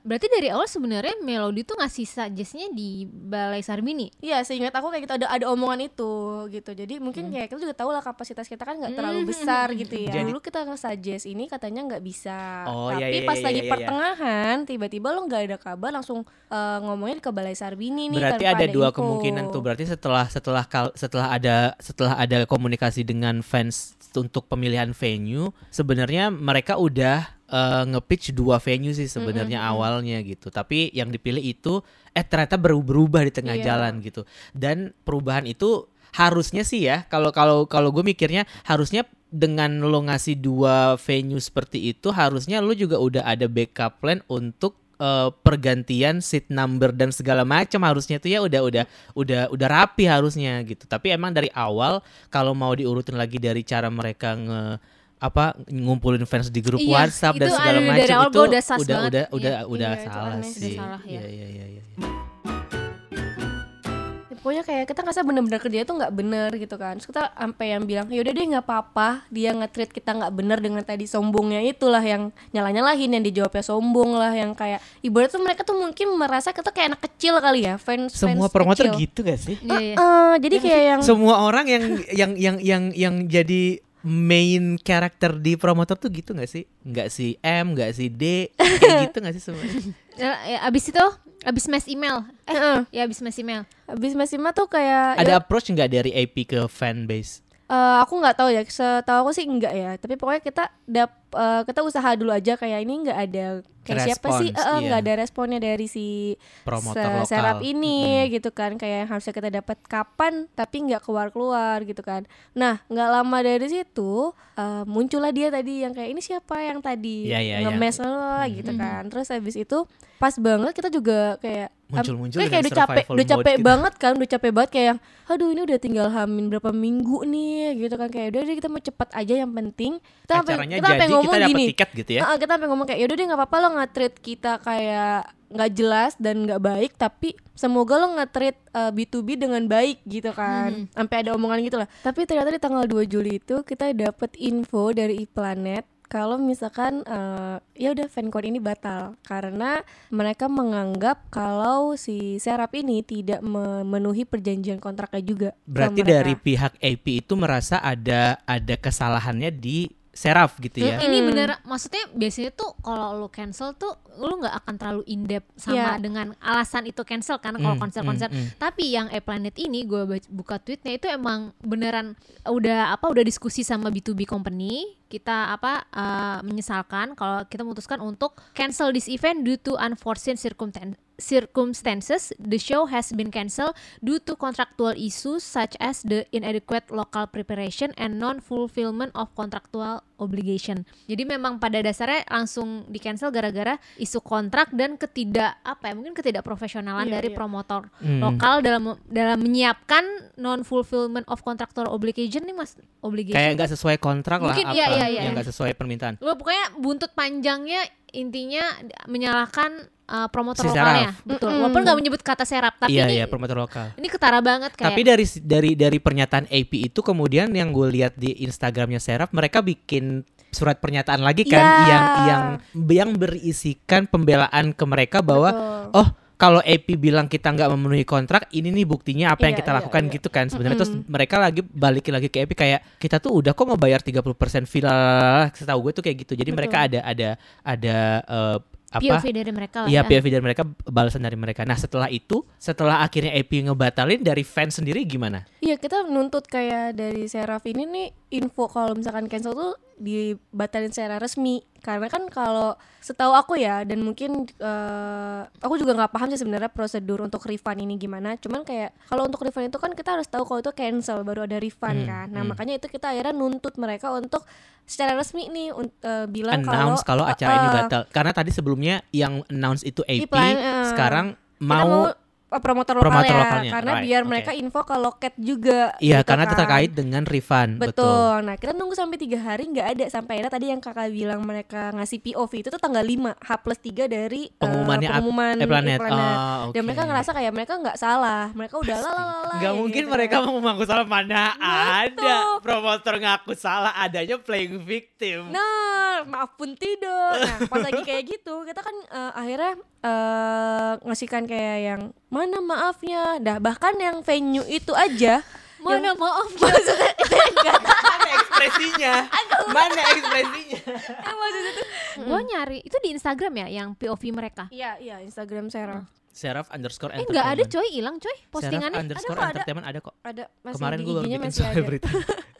berarti dari awal sebenarnya Melody tuh ngasih suggestnya di Balai Sarbini. Iya, seingat aku kayak gitu ada omongan itu gitu. Jadi mungkin kayak kita juga tahu lah kapasitas kita kan nggak terlalu besar gitu ya. Dulu kita nge-suggest ini katanya nggak bisa, tapi pas lagi pertengahan tiba-tiba lo nggak ada kabar, langsung ngomongin ke Balai Sarbini nih. Berarti ada dua kemungkinan tuh. Berarti setelah ada komunikasi dengan fans untuk pemilihan venue, sebenarnya mereka udah nge-pitch 2 venue sih sebenarnya awalnya gitu. Tapi yang dipilih itu ternyata berubah di tengah jalan gitu. Dan perubahan itu harusnya sih ya, kalau gue mikirnya harusnya dengan lo ngasih 2 venue seperti itu, harusnya lo juga udah ada backup plan untuk pergantian seat number dan segala macam, harusnya tuh ya udah rapi harusnya gitu. Tapi emang dari awal kalau mau diurutin lagi dari cara mereka ngumpulin fans di grup WhatsApp dan segala macam, itu udah salah sih. Iya. Pokoknya kayak kita ngerasa bener-bener kerja itu nggak bener gitu kan. Terus kita sampai yang bilang yaudah deh nggak apa-apa, dia nge-treat kita nggak bener dengan tadi sombongnya itulah, yang nyalah-nyalahin, yang dijawabnya sombong lah, yang kayak ibarat tuh mereka tuh mungkin merasa kita kayak anak kecil kali ya, fans semua promotor kecil. gitu gak sih? Jadi kayak yang semua orang yang jadi main karakter di promotor tuh gitu gak sih? Nggak si M, nggak si D, kayak gitu gak sih semuanya? Abis mass email. Abis mass email. Abis Mas Ima tuh kayak ada approach nggak dari AP ke fanbase? Aku nggak tahu ya, setahu aku sih enggak ya. Tapi pokoknya kita usaha dulu aja, kayak ini nggak ada kayak siapa sih nggak ada responnya dari si promotor Serap ini gitu kan, kayak yang harusnya kita dapat kapan tapi nggak keluar gitu kan. Nah nggak lama dari situ muncullah dia tadi yang kayak ini siapa yang tadi nge-mess gitu kan. Terus habis itu pas banget kita juga kayak muncul kayak udah capek banget kan, udah capek banget kayak yang aduh ini udah tinggal hamin berapa minggu nih gitu kan, kayak udah deh kita mau cepat aja, yang penting kita sampai ngomong kita gini, tiket gitu ya. Kita sampai ngomong kayak yaudah deh nggak apa-apa lo nge-treat kita kayak nggak jelas dan nggak baik, tapi semoga lo nge-treat B2B dengan baik gitu kan. Sampai ada omongan gitu lah. Tapi ternyata di tanggal 2 Juli itu kita dapet info dari iPlanet kalau misalkan ya udah FanCon ini batal karena mereka menganggap kalau si Serap ini tidak memenuhi perjanjian kontraknya juga. Berarti dari pihak AP itu merasa ada kesalahannya di Serap gitu ya. Ini bener, maksudnya biasanya tuh kalau lu cancel tuh lu nggak akan terlalu in depth sama dengan alasan itu cancel kan kalau konser-konser. Tapi yang Planet ini gue buka tweetnya itu emang beneran udah diskusi sama B2B company. Kita menyesalkan kalau kita memutuskan untuk cancel this event due to unforeseen circumstances. The show has been cancelled due to contractual issues such as the inadequate local preparation and non-fulfillment of contractual obligation. Jadi memang pada dasarnya langsung di cancel gara-gara isu kontrak dan mungkin ketidakprofesionalan dari promotor lokal dalam menyiapkan non-fulfillment of contractual obligation nih mas, obligation. Kayak nggak sesuai kontrak mungkin, lah, yang nggak sesuai permintaan. Pokoknya buntut panjangnya intinya menyalahkan promotor lokalnya, betul. Walaupun nggak menyebut kata Serap, tapi iya promotor lokal. Ini ketara banget kayak. Tapi dari pernyataan AP itu kemudian yang gue lihat di Instagramnya Serap, mereka bikin surat pernyataan lagi kan yang berisikan pembelaan ke mereka bahwa kalau AP bilang kita nggak memenuhi kontrak, ini nih buktinya apa yang kita lakukan gitu kan sebenarnya. Terus mereka balik lagi ke AP kayak kita tuh udah kok ngebayar 30% fee lah, setahu gue tuh kayak gitu. Jadi mereka ada POV dari mereka lah. Iya, POV dari mereka, balasan dari mereka. Nah setelah akhirnya AP ngebatalin, dari fans sendiri gimana? Iya, kita nuntut kayak dari Seraf ini nih info kalau misalkan cancel tuh dibatalin secara resmi. Karena kan kalau setahu aku ya, dan mungkin aku juga nggak paham sih sebenarnya prosedur untuk refund ini gimana. Cuman kayak kalau untuk refund itu kan kita harus tahu kalau itu cancel baru ada refund kan. Nah makanya itu kita akhirnya nuntut mereka untuk secara resmi nih bilang announce kalau acara ini batal. Karena tadi sebelumnya yang announce itu AP, sekarang mau promotor lokalnya karena biar mereka info ke loket juga. Iya, gitu karena kan. terkait dengan refund. Betul. Nah kita nunggu sampai 3 hari nggak ada, sampai akhirnya tadi yang kakak bilang mereka ngasih POV itu tuh tanggal 5 H+3 dari pengumuman Planet. Dan mereka ngerasa kayak mereka nggak salah, mereka udah lalala. Nggak mungkin gitu mereka mau mengaku salah, mana ada promotor ngaku salah, adanya playing victim. Nah maaf pun tidak. Nah pas lagi kayak gitu kita kan akhirnya ngasihkan kayak yang mana maafnya, bahkan yang venue itu aja mana maafnya mana ekspresinya maksudnya tuh gue nyari itu di Instagram ya yang POV mereka. Iya Instagram Seraf Seraf_entertainment. Nggak ada coy, hilang coy postingannya. Seraf_entertainment ada kok. Ada Kemarin gue baru bikin soal berita.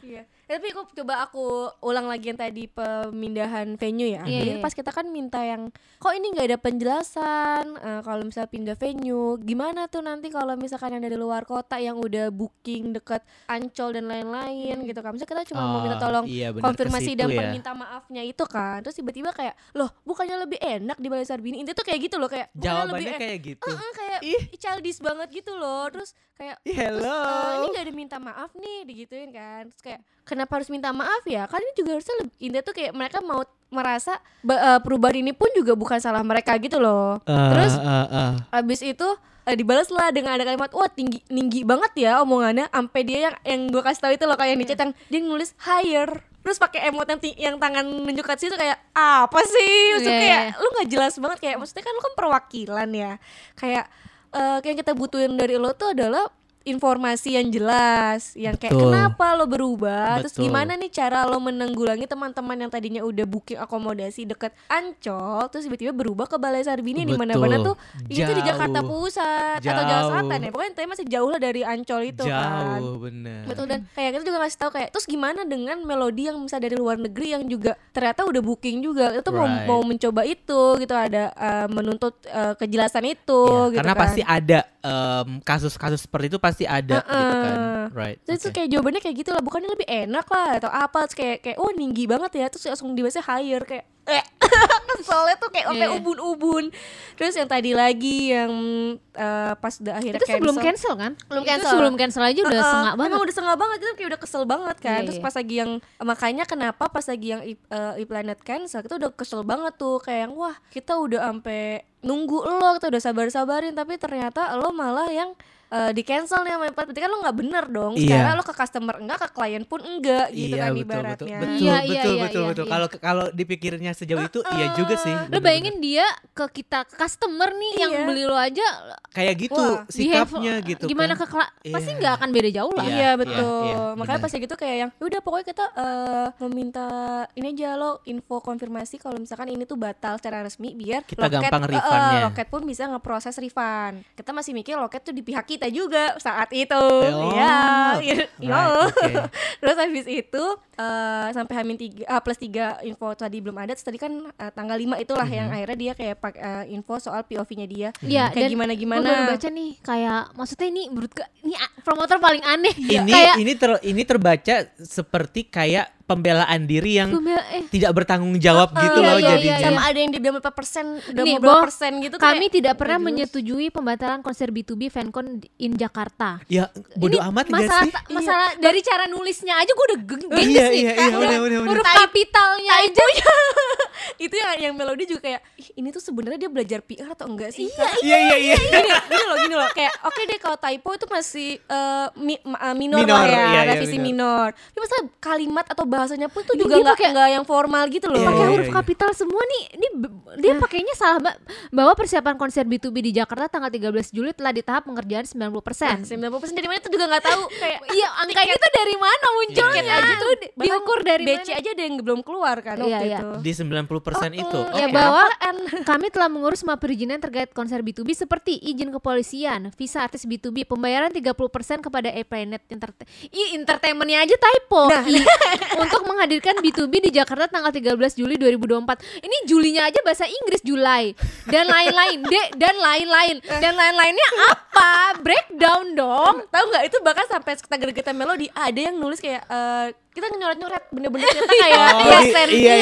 Iya. Tapi aku ulang lagi yang tadi pemindahan venue ya. Iya, Jadi pas kita kan minta yang kok ini nggak ada penjelasan kalau misalnya pindah venue, gimana tuh nanti kalau misalkan yang dari luar kota yang udah booking dekat Ancol dan lain-lain gitu kan. Misalnya kita cuma mau minta tolong iya, bener, konfirmasi ke situ dan ya. perminta maafnya itu kan. Terus tiba-tiba kayak, loh bukannya lebih enak di Balai Sarbini? Intinya tuh kayak gitu loh, kayak bukannya Jawabannya lebih kayak gitu. kayak Ih. childish banget gitu loh. Terus kayak Hello. ini gak ada minta maaf nih digituin kan. Terus kayak kenapa harus minta maaf ya? Kan ini juga harusnya intinya tuh kayak mereka mau merasa perubahan ini pun juga bukan salah mereka gitu loh. Terus abis itu dibalas lah dengan ada kalimat wah tinggi banget ya omongannya, sampai dia yang gue kasih tahu itu loh, kayak yang di chat yang dia nulis higher terus pakai emot yang tangan nunjuk ke situ, kayak apa sih maksudnya kayak lu nggak jelas banget, kayak maksudnya kan lu kan perwakilan ya, kayak yang kita butuhin dari lo tuh adalah informasi yang jelas, yang kayak Betul. kenapa lo berubah, terus Betul. gimana nih cara lo menanggulangi teman-teman yang tadinya udah booking akomodasi deket Ancol, terus tiba-tiba berubah ke Balai Sarbini di mana-mana tuh itu di Jakarta Pusat atau Jakarta Selatan ya, pokoknya tapi masih jauh lah dari Ancol itu kan. Jauh, bener. Betul, dan kayak kita juga ngasih tahu kayak terus gimana dengan melodi yang misalnya dari luar negeri yang juga ternyata udah booking juga, itu mau mencoba itu gitu, ada menuntut kejelasan itu Ya, gitu karena kan. pasti ada kasus-kasus seperti itu pasti ada gitu kan, right? Terus kayak jawabannya kayak gitu lah, bukannya lebih enak lah atau apa, terus kayak oh tinggi banget ya, terus langsung dibahasnya higher, kayak keselnya tuh kayak sampai ubun-ubun. Terus yang tadi lagi yang pas udah akhirnya Itu sebelum cancel kan? Belum Itu cancel. sebelum cancel aja udah sengak banget. Emang udah sengak banget, itu kayak udah kesel banget kan. Iya, Terus iya. pas lagi yang makanya kenapa pas lagi yang e-planet cancel kita udah kesel banget tuh, kayak yang wah kita udah sampai nunggu lo, kita udah sabar-sabarin tapi ternyata lo malah yang di cancel nih sama berarti kan lo nggak bener dong. Secara Iya. lo ke customer enggak, ke klien pun enggak gitu kan ibaratnya. Betul. Kalau dipikirnya sejauh itu iya juga sih. Lo bayangin dia ke kita, ke customer nih yang Iya. beli lo aja kayak gitu Wah, sikapnya gitu gimana kan. pasti Iya. nggak akan beda jauh lah. Iya Iya, betul. iya, Makanya benar. pas gitu kayak yang udah pokoknya kita meminta ini aja lo info konfirmasi kalau misalkan ini tuh batal secara resmi biar Kita gampang refundnya. loket pun bisa ngeproses refund. Kita masih mikir loket tuh di pihak kita juga saat itu. Oh, Iya. right, oke. Terus habis itu sampai +3 info tadi belum ada. Terus tadi kan tanggal 5 itulah yang akhirnya dia kayak info soal POV-nya dia. Iya, Kayak dan gimana-gimana. Gue baru baca nih kayak maksudnya ini menurut gue ini promotor paling aneh. Ini kayak ini terbaca seperti kayak pembelaan diri yang tidak bertanggung jawab gitu iya, loh iya, jadinya. iya. Sama ada yang di berapa persen, udah Nih, mau berapa Bo, persen gitu. kami kayak, tidak pernah aduh. menyetujui pembatalan konser B2B Fancon in Jakarta. Ya bodoh Ini amat enggak masalah, sih? masalah dari cara nulisnya aja gue udah gengges Iya, nih. iya, Kayak iya, udah. huruf kapitalnya aja. Itu yang melodi juga kayak ih, ini tuh sebenarnya dia belajar PR atau enggak sih? Iya. Gini loh kayak oke deh kalau typo itu masih minor Minor, lah ya, iya, revisi minor. minor. Tapi masa kalimat atau bahasanya pun tuh Ini juga dia pakai- nggak yang formal gitu loh. Iya, Pakai iya, huruf iya. kapital semua nih. Dia pakainya salah, Mbak. Bahwa persiapan konser B2B di Jakarta tanggal 13 Juli telah di tahap pengerjaan 90%. 90% dari mana itu juga nggak tahu kayak Iya, angkanya itu dari mana munculnya? tiket aja tuh diukur dari BC mana? aja ada yang belum keluar kan waktu Iya, iya. itu. Di 90% itu. Ya Oke. bahwa kami telah mengurus semua perizinan terkait konser B2B seperti izin kepolisian, visa artis B2B, pembayaran 30% kepada E-Planet Entertainment-nya aja typo. Untuk menghadirkan B2B di Jakarta tanggal 13 Juli 2024. Ini Julinya aja bahasa Inggris Julai. Dan lain-lain, dan lain-lain. Dan lain-lainnya apa? Breakdown dong. Tahu nggak itu bahkan sampai kita gergetan melodi ada yang nulis kayak kita nyoret-nyoret bener-bener kita kayak Oh, dosen iya,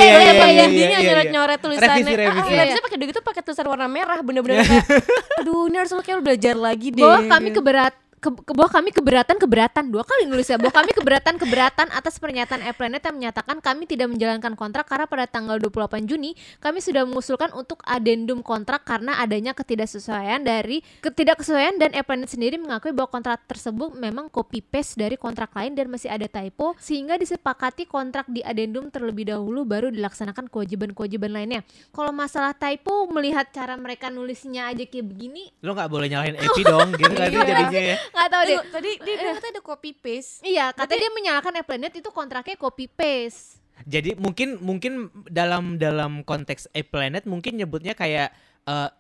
intinya nyoret-nyoret tulisannya. Revisi. Biasanya pakai gitu pakai tulisan warna merah bener-bener kayak aduh ini harus lo kayak belajar lagi deh. Bahwa kami bahwa kami keberatan 2 kali nulisnya, bahwa kami keberatan atas pernyataan E-Planet yang menyatakan kami tidak menjalankan kontrak karena pada tanggal 28 Juni kami sudah mengusulkan untuk adendum kontrak karena adanya ketidaksesuaian dan E-Planet sendiri mengakui bahwa kontrak tersebut memang copy paste dari kontrak lain dan masih ada typo sehingga disepakati kontrak di adendum terlebih dahulu baru dilaksanakan kewajiban-kewajiban lainnya. Kalau masalah typo, melihat cara mereka nulisnya aja kayak begini, Lo nggak boleh nyalahin Epi dong gitu kan jadinya ya. nggak tahu deh. Tadi dia katanya ada copy paste. Iya, katanya dia menyalahkan E-Planet itu kontraknya copy paste. Jadi mungkin dalam konteks A Planet mungkin nyebutnya kayak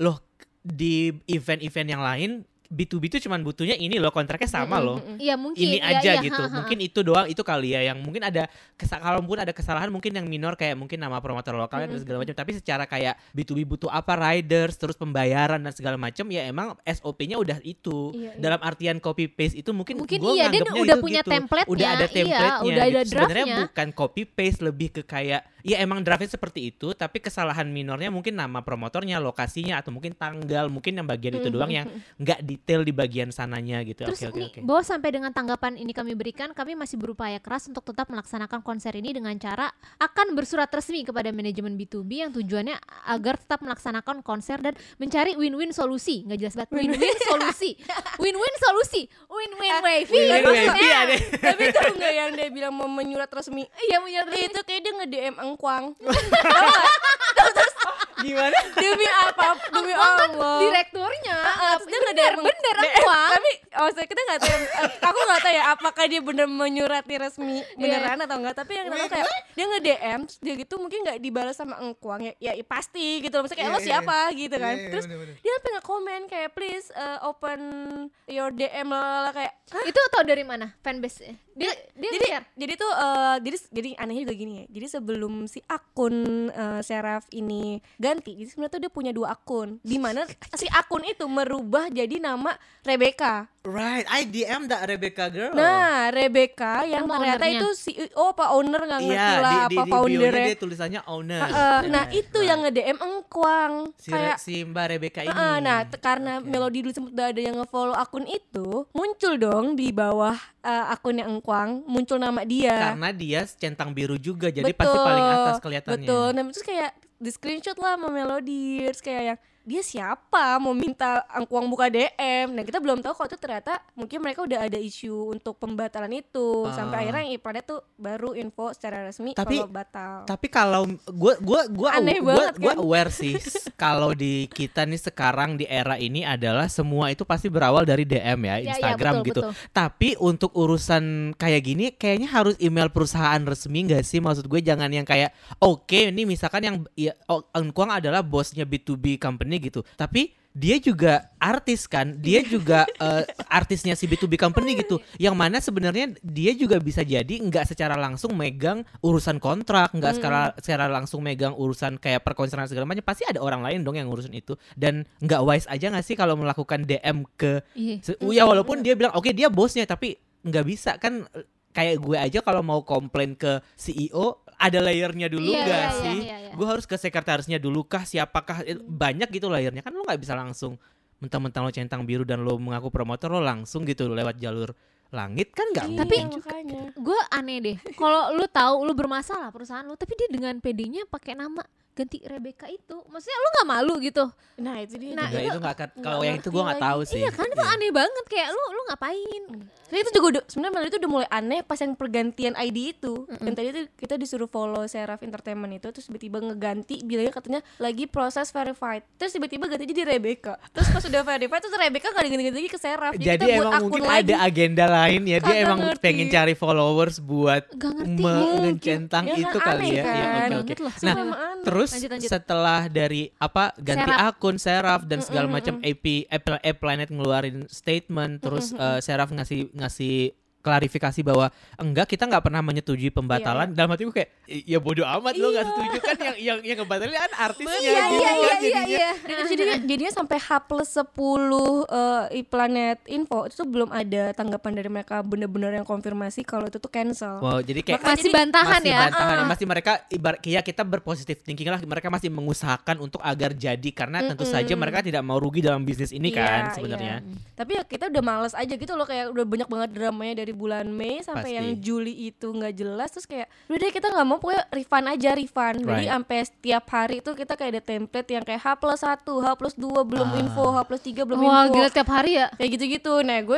loh di event-event yang lain B2B itu cuman butuhnya ini loh, kontraknya sama loh. Iya mungkin Ini iya, aja iya, gitu. Mungkin itu doang, itu kali ya yang mungkin ada kalaupun ada kesalahan mungkin yang minor kayak mungkin nama promotor lokalnya dan segala macam. Tapi secara kayak B2B butuh apa, riders, terus pembayaran dan segala macam, ya emang SOP-nya udah itu. Iya, iya. Dalam artian copy paste itu mungkin gua iya, dia nganggapnya udah itu punya gitu. template-nya. Udah ada Iya, template-nya udah ada gitu. Sebenarnya draft-nya. bukan copy paste, lebih ke kayak ya emang draftnya seperti itu, tapi kesalahan minornya mungkin nama promotornya, lokasinya, atau mungkin tanggal, mungkin yang bagian itu doang yang nggak detail di bagian sananya gitu. Terus Oke. nih, bahwa sampai dengan tanggapan ini kami berikan, kami masih berupaya keras untuk tetap melaksanakan konser ini dengan cara akan bersurat resmi kepada manajemen B2B yang tujuannya agar tetap melaksanakan konser dan mencari win-win solusi. Nggak jelas banget, win-win solusi. Win-win solusi. Win-win wavy. Win-win wavy maksudnya. ada. Tapi tahu nggak yang dia bilang mau menyurat resmi? Iya menyurat resmi. Itu kayak dia nge-DM Engkwang. Gimana? Demi apa? Demi Allah. Direkturnya. Terus dia nge-DM Bener Engkwang. Tapi kita nggak tahu. Aku nggak tahu ya apakah dia bener menyurati resmi beneran atau enggak. Tapi yang tahu kayak dia nge-DM dia gitu mungkin nggak dibalas sama Engkwang ya pasti gitu. Maksudnya kayak lo siapa gitu kan. Terus dia sampai nge-komen kayak please open your DM lah kayak Itu tau dari mana fanbase? Dia share. jadi tuh jadi anehnya juga gini ya. Jadi sebelum si akun Seraf ini ganti, jadi sebenarnya tuh dia punya 2 akun. Di mana si akun itu merubah jadi nama Rebecca. Right, I DM that Rebecca girl. Nah, Rebecca yang Nama ternyata ownernya. itu CEO apa owner nggak ngerti Iya, lah di apa bio-nya foundernya. dia tulisannya owner. Nah itu yang nge-DM Engkwang kayak si Mbak Rebecca ini. nah karena Melody dulu sempat udah ada yang nge-follow akun itu, muncul dong di bawah akunnya Engkwang, muncul nama dia. Karena dia centang biru juga, jadi pasti paling atas kelihatannya. Betul. Nah terus kayak di screenshot lah sama Melody, terus kayak yang dia siapa mau minta Engkwang buka DM. Nah kita belum tahu kalau itu ternyata mungkin mereka udah ada isu untuk pembatalan itu. Sampai akhirnya yang Iplanet tuh baru info secara resmi kalau batal. Tapi kalau gua Aneh banget gua kan? aware sih kalau di kita nih sekarang di era ini adalah semua itu pasti berawal dari DM ya, Instagram betul, gitu. betul. Tapi untuk urusan kayak gini kayaknya harus email perusahaan resmi nggak sih? Maksud gue jangan yang kayak oke, ini misalkan yang Engkwang adalah bosnya B2B company gitu. Tapi dia juga artis kan, dia juga artisnya si B2B company gitu. Yang mana sebenarnya dia juga bisa jadi nggak secara langsung megang urusan kontrak, nggak secara langsung megang urusan kayak perkonseran segala macam. Pasti ada orang lain dong yang ngurusin itu. Dan nggak wise aja nggak sih kalau melakukan DM ke ya walaupun dia bilang oke, dia bosnya, tapi nggak bisa kan. Kayak gue aja kalau mau komplain ke CEO ada layernya dulu nggak sih? Gue harus ke sekretarisnya dulu kah? Siapakah? Banyak gitu layernya kan, lo nggak bisa langsung mentang-mentang lo centang biru dan lo mengaku promotor lo langsung gitu lewat jalur langit kan nggak Tapi mungkin juga. gue aneh deh. Kalau lu tahu lu bermasalah perusahaan lu, tapi dia dengan PD-nya pakai nama ganti Rebecca itu, maksudnya lu nggak malu gitu? Nah itu dia. Nah, Nggak, itu nggak kalau yang itu gue nggak tahu sih. Iya kan, itu aneh banget, kayak lu ngapain? Tapi itu juga sebenarnya Melody itu udah mulai aneh pas yang pergantian ID itu. Dan tadi tuh kita disuruh follow Seraf Entertainment itu, terus tiba-tiba ngeganti, bilangnya katanya lagi proses verified. Terus tiba-tiba ganti jadi Rebecca. Terus pas udah verified terus Rebecca nggak diganti lagi ke Seraf. Jadi kita buat emang akun mungkin lagi. ada agenda lain ya. Dia Kagak emang ngerti. pengen cari followers buat Gak ngerti. mencentang Ya kan, itu kali aneh ya. kan? Iya, oke, Banget oke. loh. Nah, Sumpah emang aneh. terus Lanjut. setelah dari ganti Seraf. akun Seraf dan segala macam Planet ngeluarin statement, terus Seraf ngasih klarifikasi bahwa enggak, kita nggak pernah menyetujui pembatalan. Dalam hati gue kayak ya bodoh amat lo nggak setuju kan, yang ngebatalin kan artisnya gitu kan jadinya. Dan itu jadinya sampai H+10 Iplanet Info itu tuh belum ada tanggapan dari mereka bener-bener yang konfirmasi kalau itu tuh cancel. Wow, jadi kayak Masih bantahan masih ya. bantahan. Masih mereka kita berpositif thinking lah, mereka masih mengusahakan untuk agar jadi, karena tentu saja mereka tidak mau rugi dalam bisnis ini kan sebenarnya. Tapi ya kita udah males aja gitu loh, kayak udah banyak banget dramanya dari bulan Mei sampai Pasti. yang Juli itu nggak jelas, terus kayak udah deh kita nggak mau, pokoknya refund. Jadi sampai setiap hari itu kita kayak ada template yang kayak H+1, H+2 belum info, H+3 belum Wah info. gila, tiap hari ya. Kayak gitu-gitu. Nah gue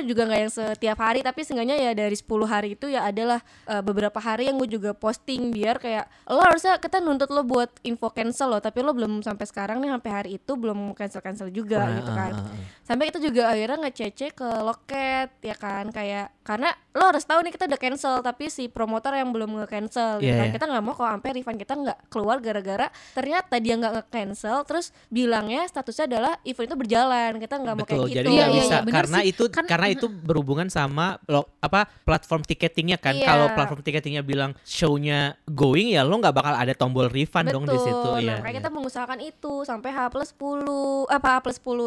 juga nggak yang setiap hari, tapi seenggaknya ya dari 10 hari itu ya adalah beberapa hari yang gue juga posting, biar kayak lo harusnya kita nuntut lo buat info cancel lo, tapi lo belum sampai sekarang nih, sampai hari itu belum cancel juga gitu kan. Sampai kita juga akhirnya ngecece ke loket ya kan, kayak karena lo harus tahu nih kita udah cancel tapi si promotor yang belum nge-cancel gitu Iya, kan. iya. Kita nggak mau kalau sampai refund kita nggak keluar gara-gara ternyata dia nggak nge-cancel terus bilangnya statusnya adalah event itu berjalan. Kita nggak mau kayak Betul, gitu. jadi Iya, nggak iya, bisa iya, bener karena sih. itu karena itu berhubungan sama platform tiketingnya kan. Iya. Kalau platform tiketingnya bilang show-nya going ya lo nggak bakal ada tombol refund dong di situ. Nah, Iya, makanya iya. kita mengusahakan itu sampai H+10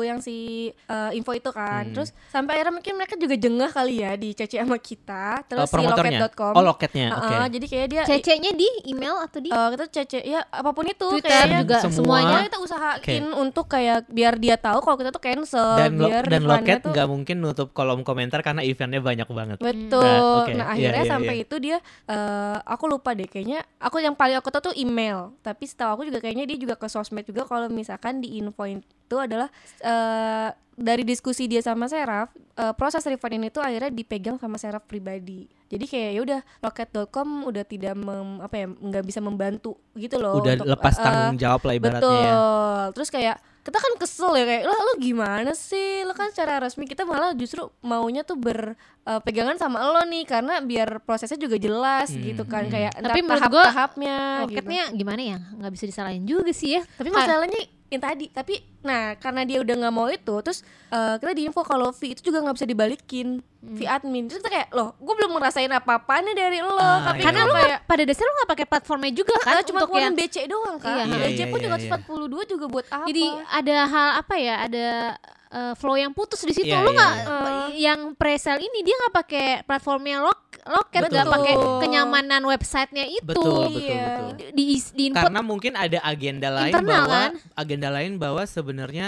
yang si info itu kan. Terus sampai akhirnya mungkin mereka juga jengah kali ya di CC sama kita. Terus si Promotornya. loket.com. Oh, loketnya. Oke. Jadi kayak dia CC-nya di email atau di kita CC ya apapun itu Twitter kayaknya juga Semua. semuanya. kita usahain untuk kayak biar dia tahu kalau kita tuh cancel biar Dan refundnya loket tuh nggak mungkin nutup kolom komentar karena eventnya banyak banget. betul. Nah, oke. Nah, Iya, akhirnya iya, sampai iya. itu dia aku lupa deh kayaknya aku yang paling aku tahu tuh email. Tapi setahu aku juga kayaknya dia juga ke sosmed juga kalau misalkan di info itu adalah dari diskusi dia sama Seraf, proses refund ini tuh akhirnya dipegang sama Seraf pribadi. Jadi kayak ya udah loket.com udah tidak nggak bisa membantu gitu loh. Udah untuk, lepas tanggung jawab lah ibaratnya betul. ya. Terus kayak kita kan kesel ya kayak lo gimana sih, lo kan secara resmi kita malah justru maunya tuh berpegangan sama lo nih karena biar prosesnya juga jelas gitu kan kayak Tapi menurut gua tahap-tahapnya gitu. Loketnya gimana ya? Nggak bisa disalahin juga sih ya. Tapi masalahnya yang tadi, tapi nah karena dia udah nggak mau itu, terus kita diinfo kalau fee itu juga nggak bisa dibalikin, fee admin. Terus kita kayak loh, gue belum ngerasain apa-apa nih dari lo, tapi karena lo lu kayak pada dasarnya lu nggak pakai platformnya juga kan cuma untuk yang keluarin BC doang kan, Iya. BC pun Iya, juga iya. 42 juga buat apa? jadi ada hal apa ya, ada flow yang putus di situ. Iya, Lu iya, nggak iya. yang pre-sale ini dia nggak pakai platformnya loket, Betul. nggak pakai kenyamanan websitenya itu. Betul, Iya. betul. Di input Karena mungkin ada agenda lain internal, bahwa kan? Sebenarnya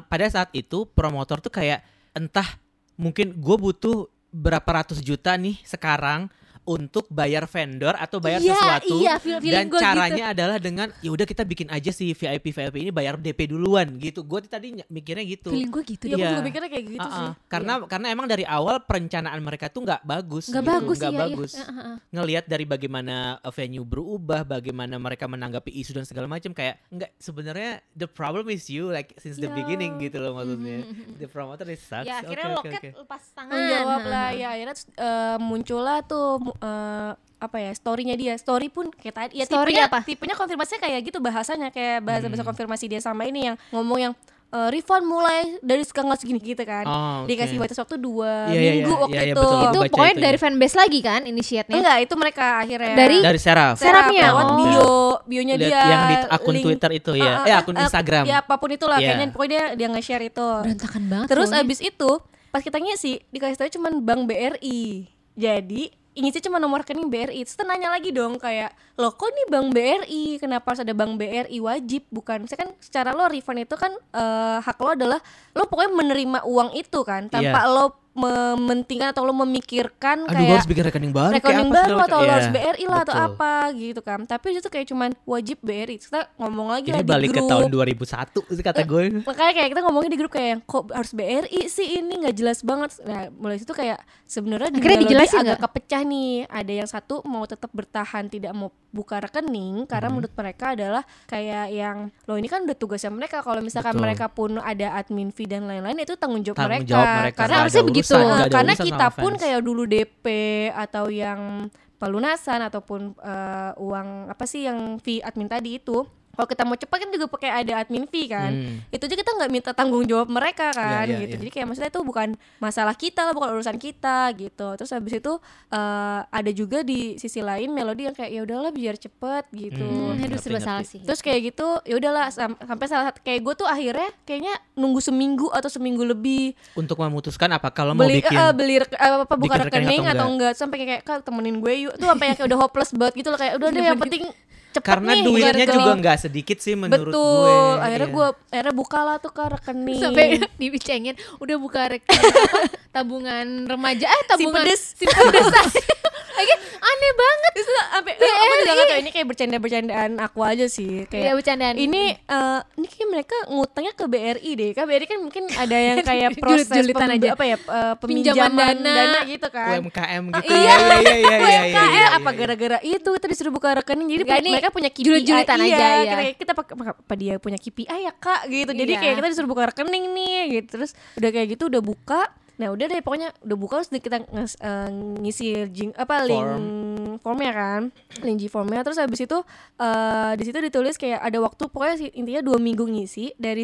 pada saat itu promotor tuh kayak entah mungkin gue butuh berapa ratus juta nih sekarang untuk bayar vendor atau bayar Iya, sesuatu iya, feeling dan gua caranya adalah dengan ya udah kita bikin aja si VIP ini bayar DP duluan gitu. Gue tadi mikirnya gitu. feeling gue gitu. Iya, Iya. aku juga mikirnya kayak gitu sih. Karena emang dari awal perencanaan mereka tuh nggak bagus. Nggak gitu. bagus, Nggak iya, bagus. iya. Ngelihat dari bagaimana venue berubah, bagaimana mereka menanggapi isu dan segala macam kayak nggak, sebenarnya the problem is you like since the Iya. beginning gitu loh maksudnya. The promoter is sucks. Ya akhirnya Oke, loket oke. lepas tangan. Menjawab lah ya akhirnya muncullah tuh story-nya dia. Story pun kayak tadi ya Story tipenya apa? tipenya konfirmasinya kayak gitu, bahasanya kayak bahasa konfirmasi dia sama ini yang ngomong yang refund mulai dari tanggal segini gitu kan. Oh, oke. Dikasih batas waktu 2 Iya, minggu iya, waktu iya, itu. betul. Itu Baca pokoknya itu, dari ya. fanbase lagi kan initiate-nya. Enggak, itu mereka akhirnya Dari Seraf. Serapnya, lewat oh. bionya Lihat dia yang di akun link. Twitter itu ya. Akun Instagram. Ya apapun itulah Iya. kayaknya pokoknya dia nge-share itu. Berantakan banget. Terus flownya. abis itu pas kita ngisi dikasih tahu cuman Bank BRI. Jadi ngisi cuma nomor rekening BRI. Terus kita nanya lagi dong kayak, loh kok nih Bank BRI? Kenapa harus ada Bank BRI wajib? Bukan, saya kan secara lo refund itu kan hak lo adalah lo pokoknya menerima uang itu kan tanpa lo mementingkan atau lo memikirkan Aduh, gue kayak harus bikin rekening baru. kayak rekening apa baru segala atau macam. lo Iya, harus BRI lah atau betul. apa gitu kan. Tapi itu kayak cuman wajib BRI. Terus kita ngomong lagi Ini lah di balik ke grup. tahun 2001 sih kata gue. Makanya kayak kita ngomongin di grup kayak kok harus BRI sih, ini nggak jelas banget. Nah mulai situ kayak sebenarnya di Akhirnya Melody dijelasin agak nggak? kepecah nih. Ada yang satu mau tetap bertahan tidak mau buka rekening karena menurut mereka adalah kayak yang loh ini kan udah tugasnya mereka. Kalau misalkan Betul. mereka pun ada admin fee dan lain-lain itu tanggung jawab Tanggung mereka. jawab mereka. Karena Nggak harusnya ada begitu. urusan, nggak ada karena urusan kita sama pun fans. kayak dulu DP atau yang pelunasan ataupun uang apa sih yang fee admin tadi itu. Kalau kita mau cepat kan juga pakai ada admin fee kan. Itu aja kita nggak minta tanggung jawab mereka kan Iya, iya, gitu. iya. Jadi kayak maksudnya itu bukan masalah kita lah, bukan urusan kita gitu. Terus habis itu ada juga di sisi lain Melody yang kayak ya udahlah biar cepet gitu. Aduh, serba Ngerti, salah ngerti. sih. Terus kayak gitu ya udahlah sampai salah satu kayak gue tuh akhirnya kayaknya nunggu seminggu atau seminggu lebih Untuk memutuskan apa kalau mau beli bikin buka bikin rekening atau enggak, sampai kayak Kak temenin gue yuk tuh sampai yang kayak udah hopeless banget gitu loh, kayak udah deh yang penting cepet karena nih duitnya buka juga rekening. nggak sedikit sih menurut Betul, gue. akhirnya Iya. gue bukalah tuh Kak rekening sampai dibicengin udah buka rekening apa, tabungan remaja tabungan pedes. si pedes lagi aneh banget. Terus sampai aku juga nggak tahu ini kayak bercandaan aku aja sih kayak Iya, bercandaan. ini kayak mereka ngutangnya ke BRI deh. Kan BRI kan mungkin ada yang kayak proses Julit-julitan aja. peminjaman Pinjaman dana gitu kan. UMKM gitu. Iya. Iya. UMKM apa gara-gara itu kita disuruh buka rekening jadi Nggak, ini mereka punya KPI. julit-julitan aja, ya. Kita apa dia punya KPI ya Kak gitu. Jadi Iya. kayak kita disuruh buka rekening nih gitu. Terus udah kayak gitu udah buka Nah udah deh pokoknya udah buka terus kita ngisi link formnya kan, link formnya. Terus habis itu di situ ditulis kayak ada waktu, pokoknya intinya 2 minggu ngisi. Dari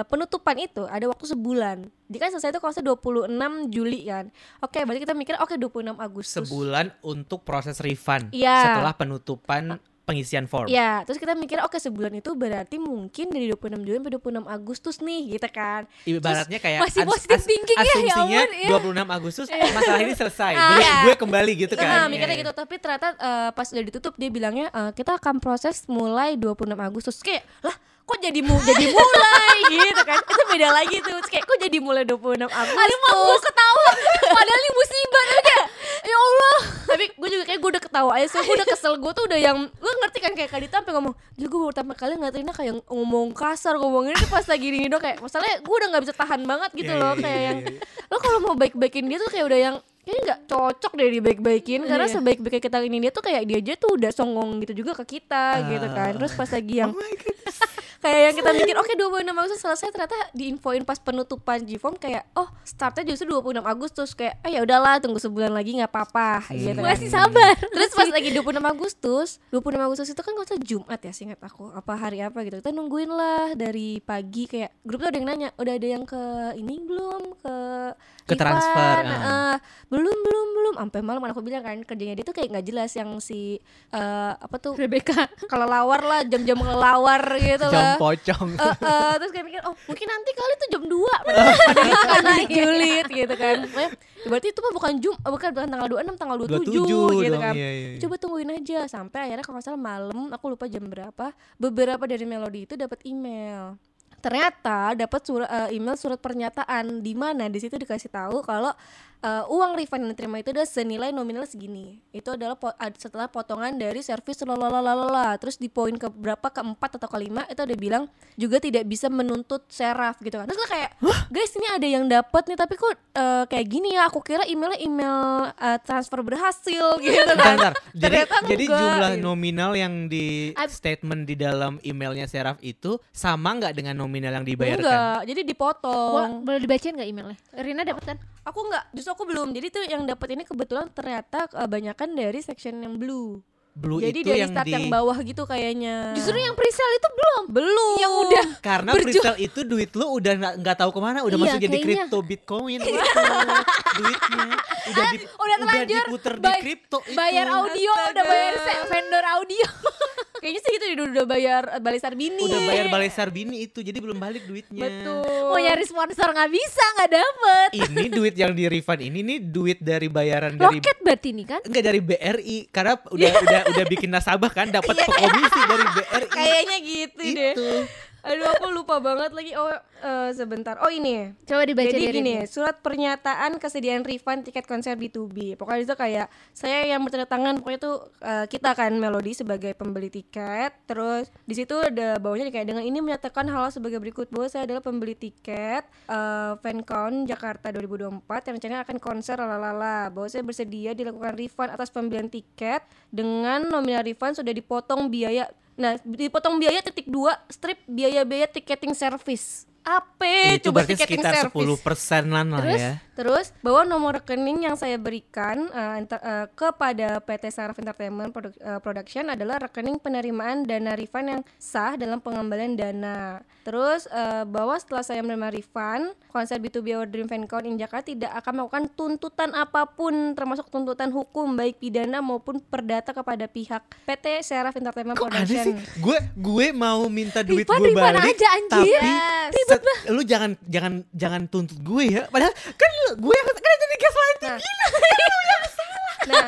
penutupan itu ada waktu sebulan. Jadi kan selesai itu kalau 26 Juli kan. Oke, berarti kita mikir 26 Agustus. Sebulan untuk proses refund Iya. setelah penutupan pengisian form. Ya, terus kita mikir sebulan itu berarti mungkin dari 26 Juli sampai 26 Agustus nih gitu kan. Ibaratnya kayak masih positive thinking ya asumsinya ampun, 26 Agustus masalah ini selesai. Iya. Gue kembali gitu kan. Mikirnya gitu, tapi ternyata pas udah ditutup dia bilangnya kita akan proses mulai 26 Agustus. Kayak lah kok jadi mulai gitu kan. Itu beda lagi tuh. Terus kayak kok jadi mulai 26 Agustus. Aduh mau gue ketawa padahal ini musibah tuh kayak ya Allah. Tapi gue juga kayak gue udah ketawa aja. So gue udah kesel, gue tuh udah yang lu ngerti kan kayak Kadita sampai ngomong, "Gila gue baru pertama kali ngeliat Rina kayak ngomong kasar, ngomongin ini pas lagi gini dong kayak masalahnya gue udah nggak bisa tahan banget gitu loh kayak yang lo kalau mau baik-baikin dia tuh kayak udah yang kayaknya nggak cocok deh dibaik-baikin karena sebaik-baiknya kita ini dia tuh kayak dia aja tuh udah songong gitu juga ke kita gitu kan. Terus pas lagi yang kayak yang kita mikir 26 Agustus selesai, ternyata diinfoin pas penutupan G-Form kayak startnya justru 26 Agustus kayak ya udahlah tunggu sebulan lagi nggak apa-apa gitu kan. Masih sabar. Terus pas lagi 26 Agustus itu kan kalau Jumat ya seingat aku apa hari apa gitu, kita nungguin lah dari pagi kayak grup tuh ada yang nanya udah ada yang ke ini belum ke transfer. belum sampai malam aku bilang kan kerjanya dia tuh kayak nggak jelas yang si apa tuh Rebecca kelelawar lah, jam-jam kelelawar gitu Jam lah. pocong. Terus kayak mikir mungkin nanti kali tuh jam 2 padahal itu kan julid gitu kan. Berarti itu mah bukan tanggal 26, tanggal 27 gitu dong, kan. iya. Coba tungguin aja sampai akhirnya kalau nggak salah malam, aku lupa jam berapa, beberapa dari Melody itu dapat email. Ternyata dapat email surat pernyataan di mana di situ dikasih tahu kalau uang refund yang diterima itu udah senilai nominal segini. Itu adalah setelah potongan dari servis lalalala. Terus di poin ke berapa, keempat atau kelima itu ada bilang juga tidak bisa menuntut seraf gitu kan. Terus gue kayak guys ini ada yang dapat nih tapi kok kayak gini ya, aku kira email transfer berhasil gitu kan. Bentar. Jadi enggak, jumlah gitu. nominal yang di statement di dalam emailnya Seraf itu sama nggak dengan nominal yang dibayarkan? Enggak, jadi dipotong. boleh dibacain nggak emailnya? Rina dapat kan? Aku enggak, justru aku belum. Jadi tuh yang dapat ini kebetulan ternyata kebanyakan dari section yang blue. Blue Jadi itu dari yang start yang bawah gitu kayaknya. Justru yang pre-sale itu belum. Yang udah karena pre-sale itu duit lu udah nggak tahu kemana, udah Iya, masuk jadi kayaknya. kripto Bitcoin itu duitnya udah terlanjur diputer di kripto itu. bayar audio, udah bayar vendor audio. kayaknya sih gitu udah bayar Balai Sarbini. Udah bayar Balai Sarbini itu, jadi belum balik duitnya. Betul. Mau nyari sponsor nggak bisa, nggak dapet. Ini duit yang di refund ini nih duit dari bayaran dari Loket berarti nih kan? enggak dari BRI karena udah bikin nasabah kan, dapat komisi dari BRI. Kayaknya gitu deh. Itu. Aduh aku lupa banget lagi. Sebentar. Ini. Coba dibaca Jadi dari gini, surat pernyataan kesediaan refund tiket konser B2B. Pokoknya itu kayak saya yang bertanda tangan, pokoknya itu kita kan Melody sebagai pembeli tiket. Terus di situ ada bawahnya kayak dengan ini menyatakan hal sebagai berikut bahwa saya adalah pembeli tiket FanCon Jakarta 2024 yang rencananya akan konser lalala. Bahwa saya bersedia dilakukan refund atas pembelian tiket dengan nominal refund sudah dipotong biaya. Nah, dipotong biaya _2 strip biaya tiketing service. Apa? Itu Coba berarti tiketing sekitar service. 10%-an lah ya. Terus bahwa nomor rekening yang saya berikan kepada PT Saraf Entertainment Production adalah rekening penerimaan dana refund yang sah dalam pengembalian dana. Terus bahwa setelah saya menerima refund, konser B2B Our Dream FanCon in Jakarta tidak akan melakukan tuntutan apapun termasuk tuntutan hukum baik pidana maupun perdata kepada pihak PT Saraf Entertainment Kok ada Production. sih? Gue mau minta duit Refund gue balik, aja, anjir. tapi lu jangan tuntut gue ya. Padahal kan gue yang kan jadi gaslighting. Nah,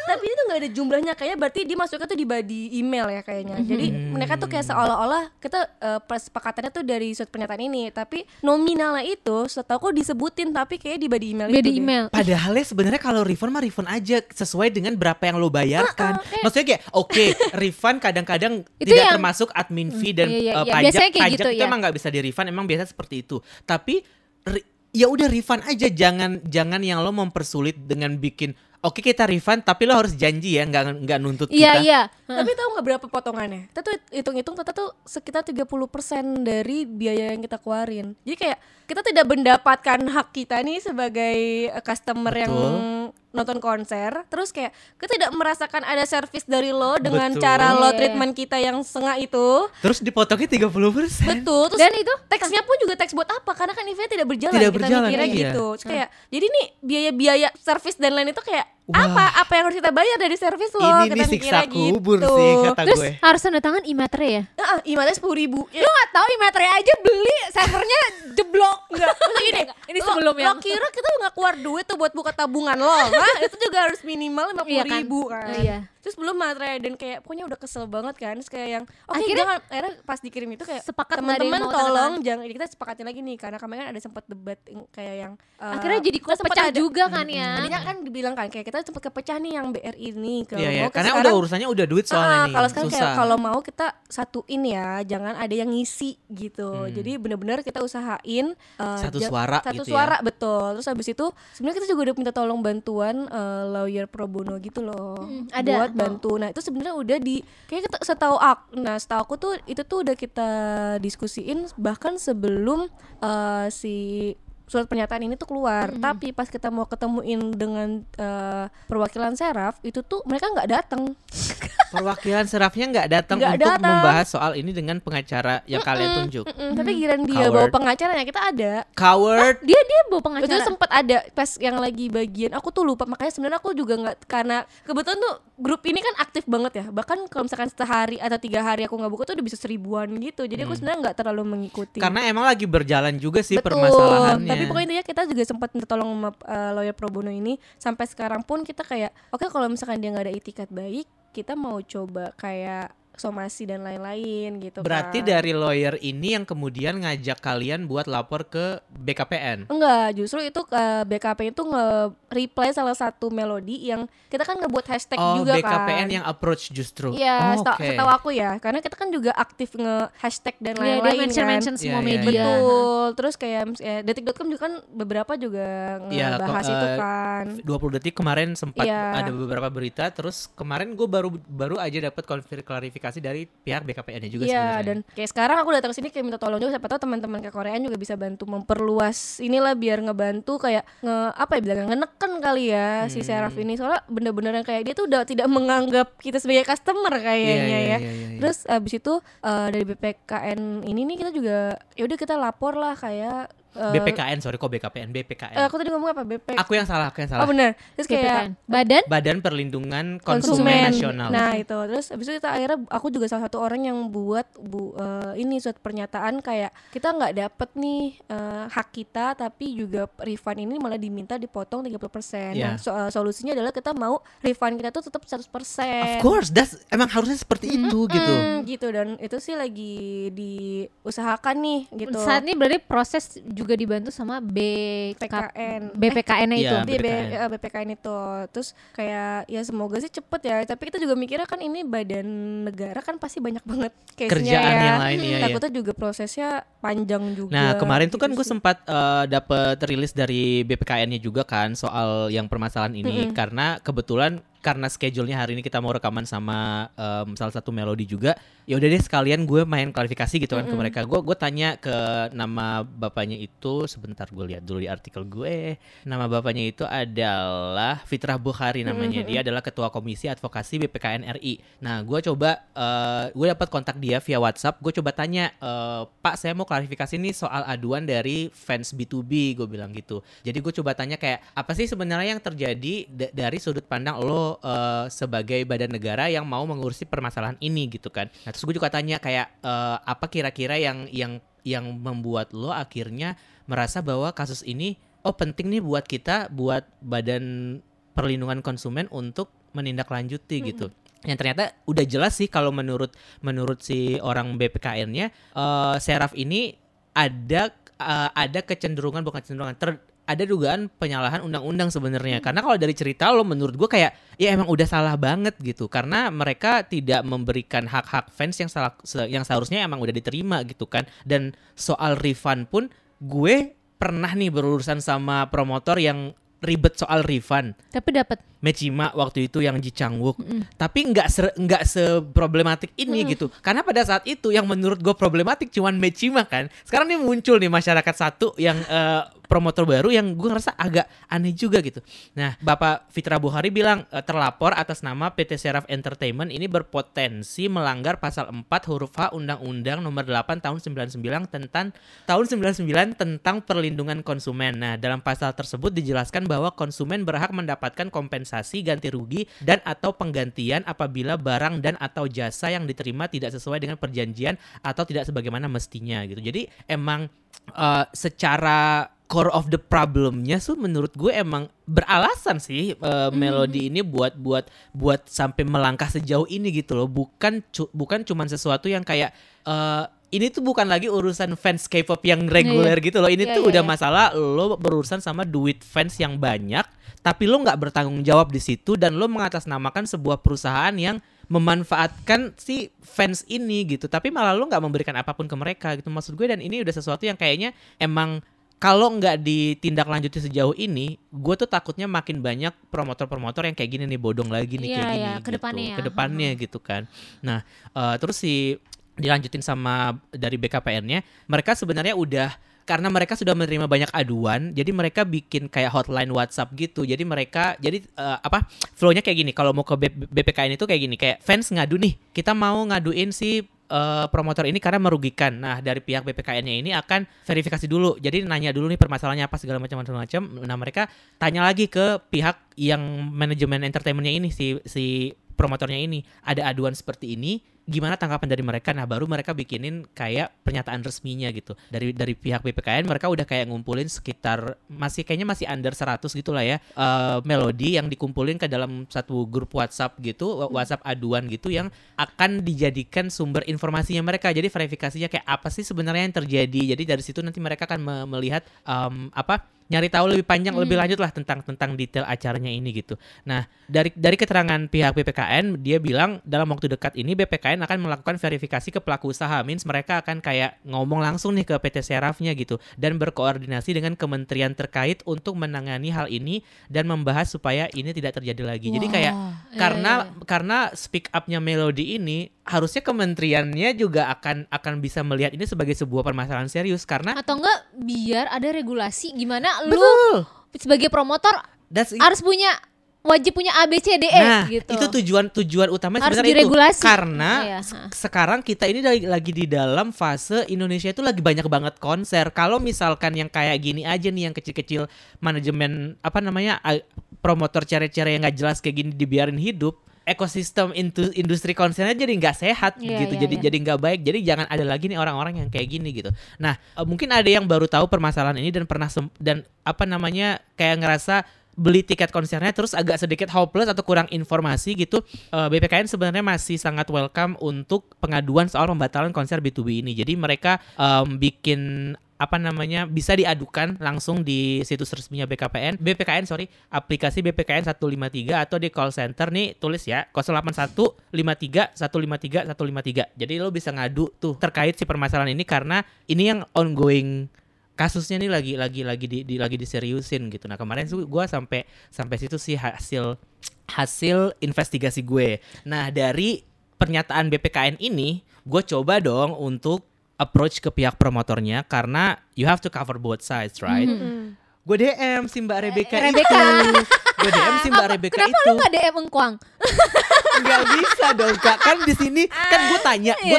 tapi itu nggak ada jumlahnya, kayaknya berarti dia masuknya tuh di body email ya kayaknya. Jadi mereka tuh kayak seolah-olah kita persepakatannya tuh dari surat pernyataan ini, tapi nominalnya itu setahu aku disebutin tapi kayak di body email itu. Beda deh. email. Padahal ya sebenarnya kalau refund mah refund aja sesuai dengan berapa yang lo bayarkan. Maksudnya kayak refund kadang-kadang Itu tidak yang- termasuk admin fee dan iya, pajak. biasanya kayak Pajak gitu, itu ya. emang nggak bisa di refund, emang biasa seperti itu. Tapi ya udah refund aja, jangan yang lo mempersulit dengan bikin oke kita refund tapi lo harus janji ya nggak nuntut Iya, kita. iya. Tapi tahu nggak berapa potongannya? Kita tuh hitung-hitung ternyata tuh sekitar 30% dari biaya yang kita keluarin. Jadi kayak kita tidak mendapatkan hak kita nih sebagai customer yang nonton konser. Terus kayak kita tidak merasakan ada service dari lo dengan Betul. cara lo Iya. treatment kita yang setengah itu. Terus dipotongnya 30%. Betul. Terus Dan itu teksnya pun juga teks buat apa? Karena kan event tidak berjalan. Tidak Kita berjalan, mikirnya iya. gitu. Terus kayak jadi nih biaya-biaya service dan lain itu kayak Wah. apa yang harus kita bayar dari service lo? Ini Kita nih siksa mikirnya kubur gitu. sih kata terus gue. harus tanda tangan e-materai ya. Imatnya 10.000. Lu gak tahu e-materai aja beli servernya jeblok. Enggak, maksudnya gini, Ini sebelum lo yang kira kita nggak keluar duit tuh buat buka tabungan lo, hah? Itu juga harus minimal 50.000 kan. Iya. Terus belum materai dan kayak pokoknya udah kesel banget kan. Terus kayak yang oke Akhirnya- jangan, akhirnya pas dikirim itu kayak Sepakat nggak ada yang teman-teman mau tanda tolong tangan? jangan, kita sepakatin lagi nih karena kemarin kan ada sempat debat kayak yang Akhirnya jadi kita sempet pecah ada- juga kan ya. Tadinya kan dibilang kan kayak kita sempat kepecah nih yang BRI nih kalau Iya ya, mau karena sekarang- udah urusannya udah duit soalnya nih. kalau sekarang kayak Susah. kalau mau kita satuin ya, jangan ada yang ngisi gitu. Jadi bener-bener kita usahain Satu suara satu gitu suara betul. Terus habis itu sebenarnya kita juga udah minta tolong bantuan lawyer pro bono gitu loh, ada. buat bantu. Nah itu sebenarnya udah di kayak setahu aku tuh itu tuh udah kita diskusiin bahkan sebelum si surat pernyataan ini tuh keluar. Tapi pas kita mau ketemuin dengan perwakilan Seraf itu tuh mereka nggak datang. Perwakilan Serafnya nggak datang Nggak untuk datang. membahas soal ini dengan pengacara yang kalian tunjuk. Tapi giliran dia Coward. bawa pengacaranya kita ada. Coward. Dia bawa Itu pengacara. sempat ada pas yang lagi bagian aku tuh lupa, makanya sebenarnya aku juga nggak, karena kebetulan tuh grup ini kan aktif banget ya, bahkan kalau misalkan sehari atau 3 hari aku nggak buka tuh udah bisa 1000-an gitu, jadi aku sebenarnya nggak terlalu mengikuti. Karena emang lagi berjalan juga sih Betul. permasalahannya. Tapi pokoknya intinya kita juga sempat minta tolong sama lawyer pro bono ini. Sampai sekarang pun kita kayak oke kalau misalkan dia nggak ada itikat baik, kita mau coba kayak somasi dan lain-lain gitu. Berarti kan. dari lawyer ini yang kemudian ngajak kalian buat lapor ke BKPN. Enggak, justru itu BKP itu nge-reply salah satu melodi yang kita kan ngebuat hashtag Oh, juga BKPN kan. yang approach justru. Iya, Oh, oke. setahu aku ya, karena kita kan juga aktif nge-hashtag dan Iya, dia lain-lain kan. mention semua Iya, iya, media. Betul, terus kayak detik.com juga kan beberapa juga Iya, ngebahas itu kan. 20 detik kemarin sempat Iya. ada beberapa berita. Terus kemarin gue baru aja dapat klarifikasi dari pihak BKPN-nya juga Iya, sebenarnya. dan kayak sekarang aku datang sini kayak minta tolong juga, siapa tahu teman-teman ke Koreaan juga bisa bantu memperluas inilah, biar ngebantu kayak ngeneken kali ya si Seraf ini, soalnya bener-bener yang kayak dia tuh udah tidak menganggap kita sebagai customer kayaknya Iya, ya. iya. Terus abis itu dari BPKN ini nih kita juga yaudah kita lapor lah kayak BPKN, sorry kok BPKN. aku tadi ngomong apa BP? Aku yang salah. Oh benar. Terus kayak Badan Badan Perlindungan Konsumen Nasional. Nah itu, terus abis itu kita akhirnya aku juga salah satu orang yang buat ini suatu pernyataan kayak kita nggak dapet nih hak kita, tapi juga refund ini malah diminta dipotong 30%. Yeah. Nah solusinya adalah kita mau refund kita tuh tetap 100%. Of course, emang harusnya seperti itu gitu. Gitu, dan itu sih lagi diusahakan nih gitu. saat ini berarti proses juga dibantu sama BPKN-nya itu. Iya. Di BPKN. BPKN itu. Terus kayak ya semoga sih cepet ya, tapi kita juga mikirnya kan ini badan negara kan pasti banyak banget case-nya Kerjaan ya. yang lain, iya, iya. Takutnya juga prosesnya panjang juga. Nah kemarin tuh kan gitu gue sih. sempat dapet rilis dari BPKN-nya juga kan soal yang permasalahan ini. Karena kebetulan karena schedule-nya hari ini kita mau rekaman sama salah satu melodi juga, ya udah deh sekalian gue main klarifikasi gitu kan ke mereka. Gue tanya ke nama bapaknya itu, sebentar gue lihat dulu di artikel gue. Nama bapaknya itu adalah Fitrah Bukhari namanya. Dia adalah Ketua Komisi Advokasi BPKN RI. Nah gue coba gue dapat kontak dia via WhatsApp. Gue coba tanya, Pak saya mau klarifikasi nih soal aduan dari fans B2B, gue bilang gitu. Jadi gue coba tanya kayak apa sih sebenarnya yang terjadi dari sudut pandang lo sebagai badan negara yang mau mengurusi permasalahan ini gitu kan. Nah terus gue juga tanya kayak apa kira-kira yang membuat lo akhirnya merasa bahwa kasus ini penting nih buat kita, buat badan perlindungan konsumen untuk menindaklanjuti gitu. Yang ternyata udah jelas sih kalau menurut si orang BPKN-nya Seraf ini ada kecenderungan, bukan kecenderungan, ada dugaan penyalahan undang-undang sebenarnya. Karena kalau dari cerita lo menurut gue kayak ya emang udah salah banget gitu. Karena mereka tidak memberikan hak-hak fans yang seharusnya emang udah diterima gitu kan. Dan soal refund pun gue pernah nih berurusan sama promotor yang ribet soal refund. Tapi dapat Mechima waktu itu yang Ji Chang-wook. Tapi nggak seproblematik ini gitu. Karena pada saat itu yang menurut gue problematik cuman Mechima kan. Sekarang nih muncul nih masyarakat satu yang promotor baru yang gue ngerasa agak aneh juga gitu. Nah, Bapak Fitra Buhari bilang terlapor atas nama PT Seraf Entertainment ini berpotensi melanggar pasal 4 huruf H Undang-Undang Nomor 8 Tahun 99 tentang perlindungan konsumen. Nah, dalam pasal tersebut dijelaskan bahwa konsumen berhak mendapatkan kompensasi ganti rugi dan atau penggantian apabila barang dan atau jasa yang diterima tidak sesuai dengan perjanjian atau tidak sebagaimana mestinya gitu. Jadi emang secara core of the problemnya tuh menurut gue emang beralasan sih Melody ini buat sampai melangkah sejauh ini gitu loh. Bukan cuman sesuatu yang kayak ini tuh bukan lagi urusan fans K-pop yang reguler gitu loh. Ini tuh udah masalah lo berurusan sama duit fans yang banyak, tapi lo nggak bertanggung jawab di situ dan lo mengatasnamakan sebuah perusahaan yang memanfaatkan si fans ini gitu. Tapi malah lo nggak memberikan apapun ke mereka gitu maksud gue. Dan ini udah sesuatu yang kayaknya emang kalau nggak ditindaklanjuti sejauh ini, gue tuh takutnya makin banyak promotor-promotor yang kayak gini nih, bodong lagi nih kayak gini gitu. Kedepannya gitu kan. Nah, terus dilanjutin sama dari BKPN-nya, mereka sebenarnya udah, karena mereka sudah menerima banyak aduan, jadi mereka bikin kayak hotline WhatsApp gitu. Jadi mereka, flow-nya kayak gini. Kalau mau ke BPKN itu kayak gini, kayak fans ngadu nih, kita mau ngaduin si promotor ini karena merugikan. Nah, dari pihak BPKN-nya ini akan verifikasi dulu. Jadi nanya dulu nih permasalahannya apa segala macam. Nah, mereka tanya lagi ke pihak yang manajemen entertainment-nya ini, si promotornya ini, ada aduan seperti ini, gimana tanggapan dari mereka. Nah, baru mereka bikinin kayak pernyataan resminya gitu. Dari pihak BPKN mereka udah kayak ngumpulin sekitar kayaknya masih under 100 gitu lah ya, melodi yang dikumpulin ke dalam satu grup WhatsApp gitu, WhatsApp aduan gitu yang akan dijadikan sumber informasinya mereka. Jadi verifikasinya kayak apa sih sebenarnya yang terjadi. Jadi dari situ nanti mereka akan melihat nyari tahu lebih panjang lebih lanjut lah tentang detail acaranya ini gitu. Nah, dari keterangan pihak BPKN, dia bilang dalam waktu dekat ini BPKN akan melakukan verifikasi ke pelaku usaha. Means mereka akan kayak ngomong langsung nih ke PT Serafnya gitu dan berkoordinasi dengan kementerian terkait untuk menangani hal ini dan membahas supaya ini tidak terjadi lagi. Jadi kayak karena speak up-nya Melody ini harusnya kementeriannya juga akan bisa melihat ini sebagai sebuah permasalahan serius, karena atau enggak biar ada regulasi gimana betul, lu sebagai promotor harus wajib punya A B C D E gitu. Itu tujuan utama harus sebenarnya diregulasi. Itu karena sekarang kita ini lagi di dalam fase Indonesia itu lagi banyak banget konser. Kalau misalkan yang kayak gini aja nih, yang kecil-kecil manajemen promotor cere-cere yang nggak jelas kayak gini dibiarin hidup, ekosistem industri konsernya jadi nggak sehat gitu. Jadi nggak baik. Jadi jangan ada lagi nih orang-orang yang kayak gini gitu. Nah, mungkin ada yang baru tahu permasalahan ini dan pernah kayak ngerasa beli tiket konsernya terus agak sedikit hopeless atau kurang informasi gitu. BPKN sebenarnya masih sangat welcome untuk pengaduan soal pembatalan konser B2B ini. Jadi mereka bikin bisa diadukan langsung di situs resminya BPKN, aplikasi BPKN 153 atau di call center nih, tulis ya 081 53 153 153. Jadi lo bisa ngadu tuh terkait si permasalahan ini, karena ini yang ongoing kasusnya nih lagi diseriusin gitu. Nah, kemarin tuh gue sampai situ sih hasil investigasi gue. Nah, dari pernyataan BPKN ini gue coba dong untuk approach ke pihak promotornya, karena you have to cover both sides, right? Gue DM si Mbak Rebecca itu. Gue DM si Mbak Rebecca itu. Kenapa lu gak DM Engkuang? Nggak bisa dong Kak. Kan di sini kan gue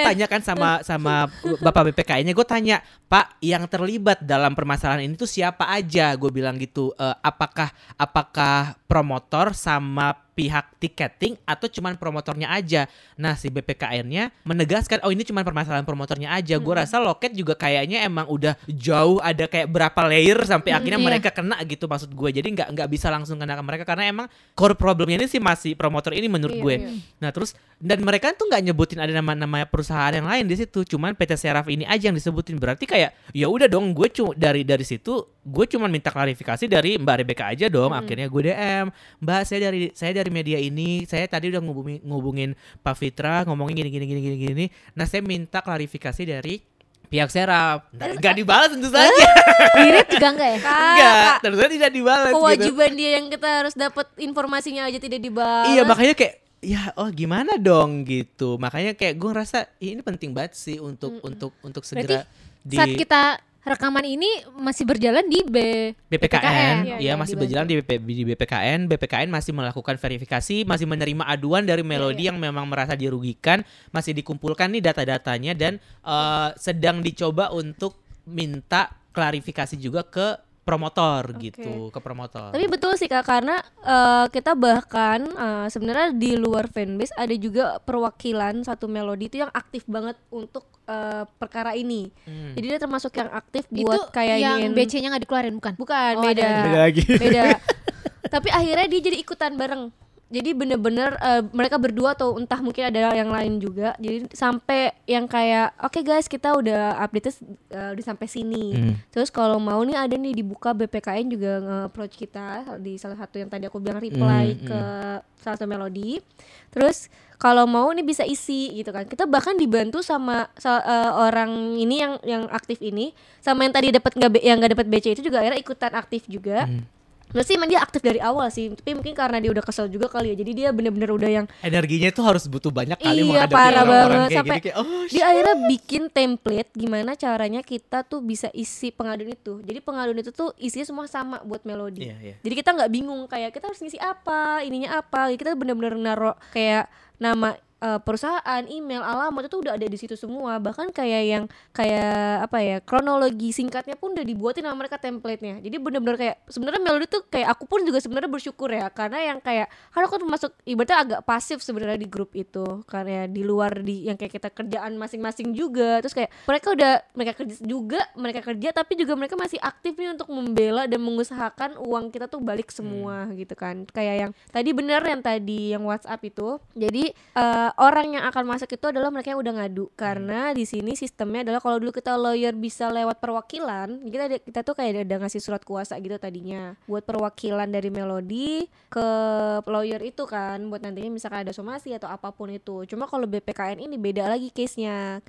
tanya kan sama Bapak BPKN-nya, gue tanya, Pak, yang terlibat dalam permasalahan ini tuh siapa aja? Gue bilang gitu. Apakah promotor sama pihak tiketing atau cuman promotornya aja? Nah, si BPKN-nya menegaskan, oh ini cuman permasalahan promotornya aja. Gue rasa Loket juga kayaknya emang udah jauh ada kayak berapa layer sampai akhirnya mereka kena gitu, maksud gue. Jadi nggak bisa langsung kena ke mereka, karena emang core problemnya ini sih masih promotor ini menurut gue. Nah, terus dan mereka tuh nggak nyebutin ada nama perusahaan yang lain di situ, cuman PT Seraf ini aja yang disebutin. Berarti kayak ya udah dong, gue dari situ gue cuman minta klarifikasi dari Mbak Rebecca aja dong. Akhirnya gue DM, Mbak, saya dari media ini, saya tadi udah ngubungin Pak Fitra ngomongin gini. Nah, saya minta klarifikasi dari pihak serap. Nggak dibalas tentu saja. Wirid juga enggak ya? Enggak, tentu saja tidak dibalas gitu. Kewajiban dia yang kita harus dapat informasinya aja tidak dibalas. Iya, makanya kayak ya gimana dong gitu. Makanya kayak gue ngerasa ini penting banget sih untuk segera Berarti saat kita rekaman ini masih berjalan di BPKN, Iya, masih dibantu. berjalan di BPKN. BPKN masih melakukan verifikasi, masih menerima aduan dari Melody yang memang merasa dirugikan, masih dikumpulkan nih data-datanya dan sedang dicoba untuk minta klarifikasi juga ke promotor gitu, ke promotor. Tapi betul sih Kak, karena kita bahkan sebenarnya di luar fanbase ada juga perwakilan satu Melody itu yang aktif banget untuk perkara ini. Jadi dia termasuk yang aktif buat Itu kayak yang iniin- BC-nya nggak dikeluarin bukan? Bukan, Oh, beda. ada Beda lagi. Beda. Tapi akhirnya dia jadi ikutan bareng. Jadi bener-bener mereka berdua atau entah mungkin ada yang lain juga. Jadi sampai yang kayak oke guys, kita udah update udah sampai sini. Terus kalau mau nih ada nih dibuka, BPKN juga nge-approach kita di salah satu yang tadi aku bilang reply ke salah satu Melody. Terus kalau mau nih bisa isi gitu kan. Kita bahkan dibantu sama orang ini yang aktif ini, sama yang tadi nggak dapat BC itu juga akhirnya ikutan aktif juga. Terus sih emang dia aktif dari awal sih, tapi mungkin karena dia udah kesel juga kali ya, jadi dia bener-bener udah yang Energinya itu harus butuh banyak kali iya menghadapi parah orang-orang banget kayak sampai gini, kayak, dia akhirnya bikin template gimana caranya kita tuh bisa isi pengaduan itu. Jadi pengaduan itu tuh isinya semua sama buat Melody. Iya. Jadi kita nggak bingung kayak kita harus ngisi apa, ininya apa. Jadi kita bener-bener naruh kayak nama perusahaan, email, alamat itu udah ada di situ semua. Bahkan kayak apa ya, kronologi singkatnya pun udah dibuatin sama mereka template-nya. Jadi benar-benar kayak sebenarnya Melody tuh kayak aku pun juga sebenarnya bersyukur ya, karena yang kayak karena aku tuh masuk ibaratnya agak pasif sebenarnya di grup itu, karena di luar di yang kayak kita kerjaan masing-masing juga. Terus kayak mereka kerja tapi juga mereka masih aktif nih untuk membela dan mengusahakan uang kita tuh balik semua gitu kan. Kayak yang tadi bener yang tadi yang WhatsApp itu. Jadi orang yang akan masuk itu adalah mereka yang udah ngadu, karena di sini sistemnya adalah kalau dulu kita lawyer bisa lewat perwakilan, kita tuh kayak ada ngasih surat kuasa gitu tadinya buat perwakilan dari Melody ke lawyer itu kan, buat nantinya misalkan ada somasi atau apapun itu. Cuma kalau BPKN ini beda lagi case-nya.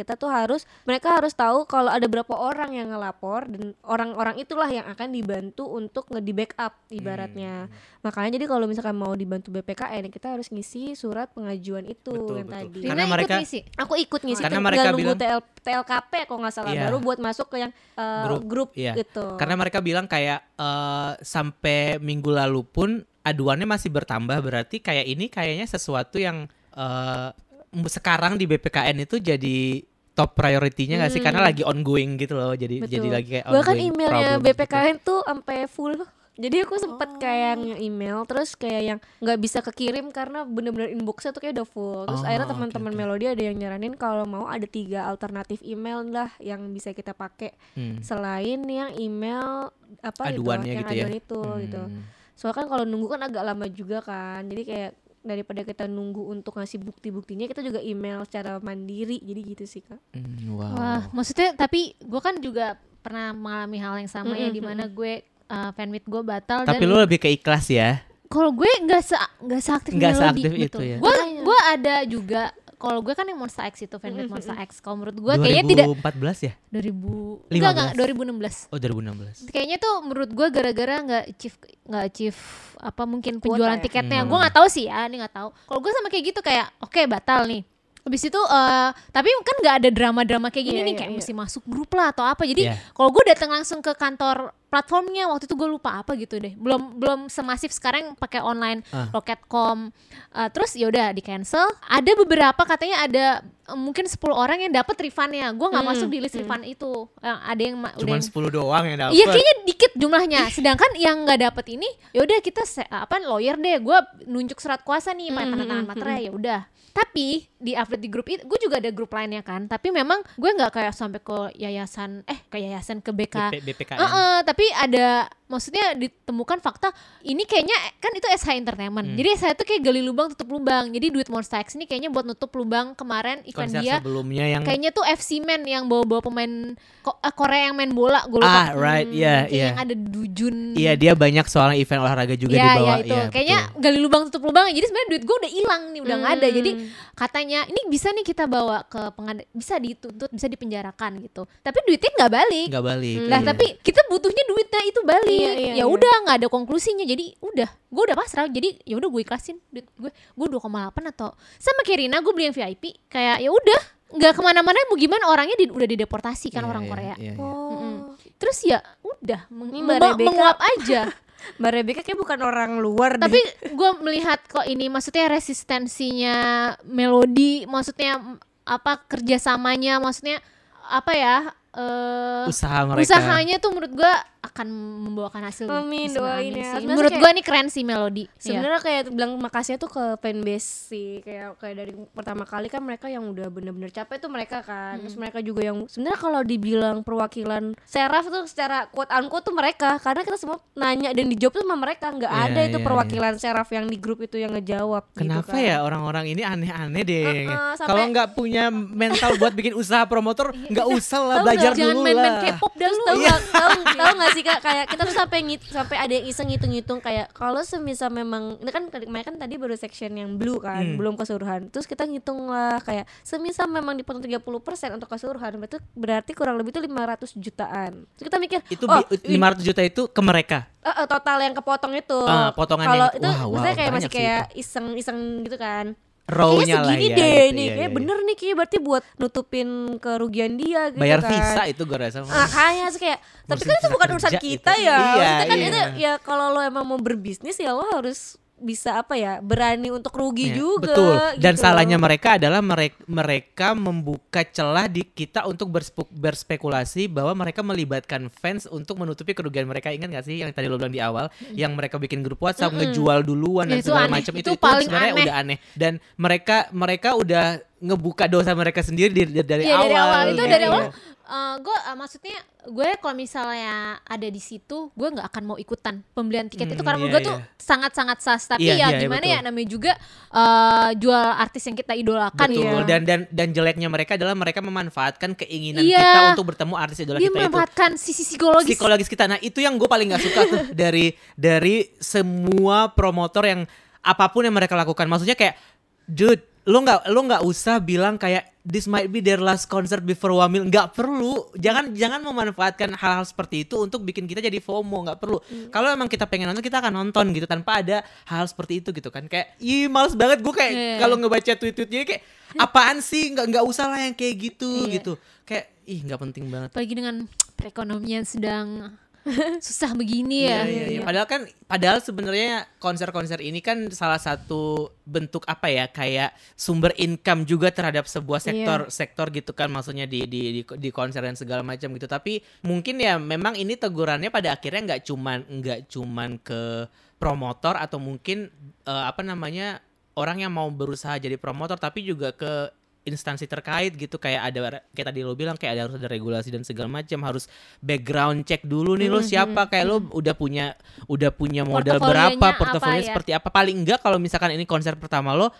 Mereka harus tahu kalau ada berapa orang yang ngelapor dan orang-orang itulah yang akan dibantu untuk nge-backup ibaratnya. Makanya jadi kalau misalkan mau dibantu BPKN kita harus ngisi surat pengajuan itu. Betul. Yang tadi. Karena Rina mereka ikut ngisi. Aku ikut ngisi, Karena tinggal mereka nunggu bilang- TLKP kalau nggak salah, Iya. baru buat masuk ke yang grup Iya. gitu. Karena mereka bilang kayak sampai minggu lalu pun aduannya masih bertambah, berarti kayak ini kayaknya sesuatu yang sekarang di BPKN itu jadi top priority-nya nggak sih, karena lagi ongoing gitu loh, jadi Betul. lagi kayak Bahkan ongoing emailnya problem BPKN tuh sampai full. Jadi aku sempet kayak email terus kayak yang nggak bisa kekirim karena bener-bener inboxnya tuh kayak udah full. Terus Oh, akhirnya teman-teman oke. Melody ada yang nyaranin kalau mau ada 3 alternatif email lah yang bisa kita pakai selain yang email apa Aduannya itu, yang gitu ya? aduan itu gitu. Soalnya kan kalau nunggu kan agak lama juga kan. Jadi kayak daripada kita nunggu untuk ngasih bukti-buktinya, kita juga email secara mandiri. Jadi gitu sih Kak. Wow. Wah, maksudnya tapi gue kan juga pernah mengalami hal yang sama ya, dimana gue fanmeet gue batal. Tapi dan lu lebih ke ikhlas ya. kalau gue nggak seaktif Nggak Melody, seaktif betul. itu ya. Gue ada juga. Kalau gue kan yang Monster X itu fanmeet Monster X. Kalau menurut gue kayaknya tidak 2014 ya? 2000 15. enggak 2016. Oh 2016. Kayaknya tuh menurut gue gara-gara nggak achieve apa mungkin penjualan ya? tiketnya. Gue nggak tahu sih ya, ini nggak tahu. Kalau gue sama kayak gitu kayak oke, batal nih. Habis itu tapi kan nggak ada drama-drama kayak gini Iya, nih, iya, kayak iya. mesti masuk grup lah atau apa. Jadi Iya. kalau gue datang langsung ke kantor platformnya, waktu itu gue lupa apa gitu deh. Belum semasif sekarang pakai online Rocket.com. Terus ya udah di cancel. Ada beberapa katanya ada mungkin 10 orang yang dapat refundnya. Gue nggak masuk di list refund itu. Ada yang Cuman 10 doang yang dapet. Iya kayaknya dikit jumlahnya. Sedangkan yang nggak dapet ini, ya udah kita lawyer deh. Gue nunjuk surat kuasa nih, pakai tanda tangan materai, ya udah. Tapi di update di grup itu, gue juga ada grup lainnya kan. Tapi memang gue nggak kayak sampai ke yayasan, ke BK. BPKN. Tapi ada maksudnya ditemukan fakta ini kayaknya kan itu SH Entertainment. Jadi SH itu kayak gali lubang tutup lubang. Jadi duit Monsta X ini kayaknya buat nutup lubang kemarin event Konser dia. sebelumnya yang Kayaknya tuh FC Men yang bawa-bawa pemain Korea yang main bola, gue lupa. right, iya, Kayak iya. yang ada Dujun. Iya, dia banyak soalnya event olahraga juga Iya, dibawa. itu. Iya, Kayaknya betul. gali lubang tutup lubang. Jadi sebenarnya duit gue udah hilang nih, udah nggak ada. Jadi katanya ini bisa nih kita bawa ke bisa dituntut, bisa dipenjarakan gitu. Tapi duitnya nggak balik. Nggak balik. Lah iya. tapi kita butuhnya duitnya itu balik. Iya, Ya udah nggak ada konklusinya. Jadi udah, gue udah pasrah. Jadi ya udah gue ikhlasin duit gue 2,8 atau sama kayak Rina gue beli yang VIP. Kayak ya udah nggak kemana-mana, mau gimana orangnya udah dideportasi kan Iya, orang iya, Korea. iya, iya. Oh. Terus ya udah Ini Mbak Rebecca. menguap aja. Mbak Rebecca kayak bukan orang luar Tapi deh. gue melihat kok ini maksudnya resistensinya Melody, maksudnya apa kerjasamanya, maksudnya apa ya Usaha mereka. usahanya tuh menurut gue akan membawakan hasil. Amin, Bismillah, doain amin ya. sih. Sebenarnya Menurut kayak- gue ini keren sih Melody. Iya. Sebenarnya kayak bilang makasih tuh ke fanbase sih, kayak dari pertama kali kan mereka yang udah bener-bener capek tuh mereka kan. Terus mereka juga yang sebenarnya kalau dibilang perwakilan Seraf tuh secara quote unquote tuh mereka, karena kita semua nanya dan dijawab tuh sama mereka, nggak Iya, ada itu iya, perwakilan Seraf yang di grup itu yang ngejawab. Kenapa gitu kan. ya orang-orang ini aneh-aneh deh. sampai- Kalau nggak punya mental buat bikin usaha promotor, nggak usah lah, Tahu belajar nggak? Jangan dulu main-main lah. K-pop dah lu. Tahu nggak sih Kak, kayak kita tuh sampai ada yang iseng ngitung kayak kalau semisal memang ini kan mereka kan tadi baru section yang blue kan, belum keseluruhan. Terus kita ngitung lah kayak semisal memang dipotong 30% untuk keseluruhan, berarti kurang lebih itu 500 jutaan. Terus kita mikir Itu oh, 500 juta itu ke mereka. total yang kepotong itu. Potongan Kalau yang- itu wow, maksudnya kayak banyak masih sih kayak iseng-iseng gitu kan. Raw-nya Kayaknya lah segini ya. deh gitu, nih, iya, kayak iya. bener nih kayak berarti buat nutupin kerugian dia gitu Bayar kan. visa itu gue rasa. Makanya sih kayak tapi Ngurusin kan itu visa bukan urusan kerja kita itu. ya. Iya, Maksudnya kan iya. itu ya kalau lo emang mau berbisnis ya lo harus bisa apa ya, berani untuk rugi Ya, juga. betul. Dan gitu. salahnya mereka adalah mereka membuka celah di kita untuk berspekulasi bahwa mereka melibatkan fans untuk menutupi kerugian mereka. Ingat gak sih yang tadi lo bilang di awal, yang mereka bikin grup WhatsApp ngejual duluan dan Itu segala aneh. macam Itu paling sebenarnya aneh. udah aneh. Dan mereka udah ngebuka dosa mereka sendiri dari Iya, awal. dari awal itu gitu. dari awal. Gue maksudnya gue kalau misalnya ada di situ gue nggak akan mau ikutan pembelian tiket itu karena menurut gue iya, tuh sangat-sangat sas. Tapi Iya, ya iya, gimana betul. ya, namanya juga jual artis yang kita idolakan. Betul. Ya. Dan jeleknya mereka adalah mereka memanfaatkan keinginan Iya. kita untuk bertemu artis idola Dia kita itu. memanfaatkan sisi psikologis. Kita. Nah, itu yang gue paling nggak suka tuh dari semua promotor yang apapun yang mereka lakukan. Maksudnya kayak, dude, lo nggak usah bilang kayak this might be their last concert before Wamil. Nggak perlu. Jangan memanfaatkan hal-hal seperti itu untuk bikin kita jadi FOMO. Nggak perlu. Kalau emang kita pengen nonton, kita akan nonton gitu tanpa ada hal seperti itu gitu kan. Kayak ih males banget gue kayak Iya. kalau ngebaca tweet-tweetnya kayak apaan sih, nggak usah lah yang kayak gitu Iya. gitu. Kayak ih nggak penting banget. Apalagi dengan perekonomian sedang susah begini ya. Iya. Padahal sebenarnya konser-konser ini kan salah satu bentuk apa ya, kayak sumber income juga terhadap sebuah sektor gitu kan, maksudnya di konser dan segala macam gitu. Tapi mungkin ya memang ini tegurannya pada akhirnya nggak cuman ke promotor atau mungkin orang yang mau berusaha jadi promotor, tapi juga ke instansi terkait gitu, kayak tadi lo bilang kayak harus ada regulasi dan segala macam, harus background check dulu nih lo siapa, kayak lo udah punya modal berapa, Portofolionya portofolio apa ya? seperti apa, paling enggak kalau misalkan ini konser pertama lo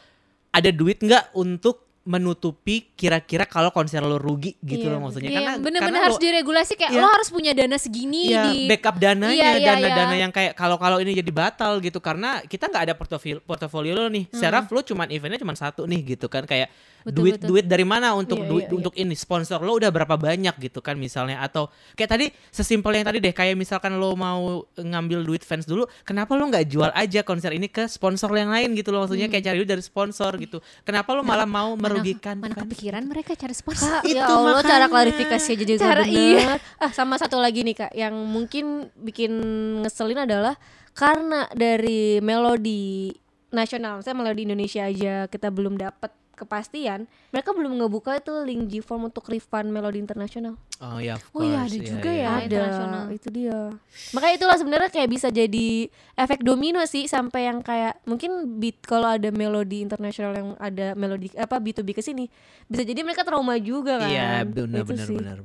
ada duit enggak untuk menutupi kira-kira kalau konser lo rugi gitu Iya. loh maksudnya. Iya, Karena bener-bener lo- harus diregulasi kayak Iya. lo harus punya dana segini Iya, di backup dananya, Iya, dana yang kayak kalau ini jadi batal gitu, karena kita nggak ada portofolio lo nih. Seraf lo eventnya cuma satu nih gitu kan, kayak Betul. duit dari mana untuk Iya, iya, untuk ini, sponsor lo udah berapa banyak gitu kan misalnya, atau kayak tadi sesimpel yang tadi deh, kayak misalkan lo mau ngambil duit fans dulu, kenapa lo nggak jual aja konser ini ke sponsor yang lain gitu loh, maksudnya kayak cari duit dari sponsor gitu. Kenapa lo malah mau merugikan mana fans? kepikiran mereka cari sponsor. Kak, ya Itu Allah, makanya. cara klarifikasi aja juga Cara- bener. Sama satu lagi nih Kak, yang mungkin bikin ngeselin adalah karena dari melodi nasional, misalnya melodi Indonesia aja kita belum dapat kepastian, mereka belum ngebuka itu link G-Form untuk refund melodi internasional. Oh ya, Oh iya, ada juga ya. internasional. Itu dia. Makanya itulah sebenarnya kayak bisa jadi efek domino sih, sampai yang kayak mungkin beat kalau ada melodi internasional yang ada melodi B2B ke sini, bisa jadi mereka trauma juga kan. Iya, Itu sih. benar.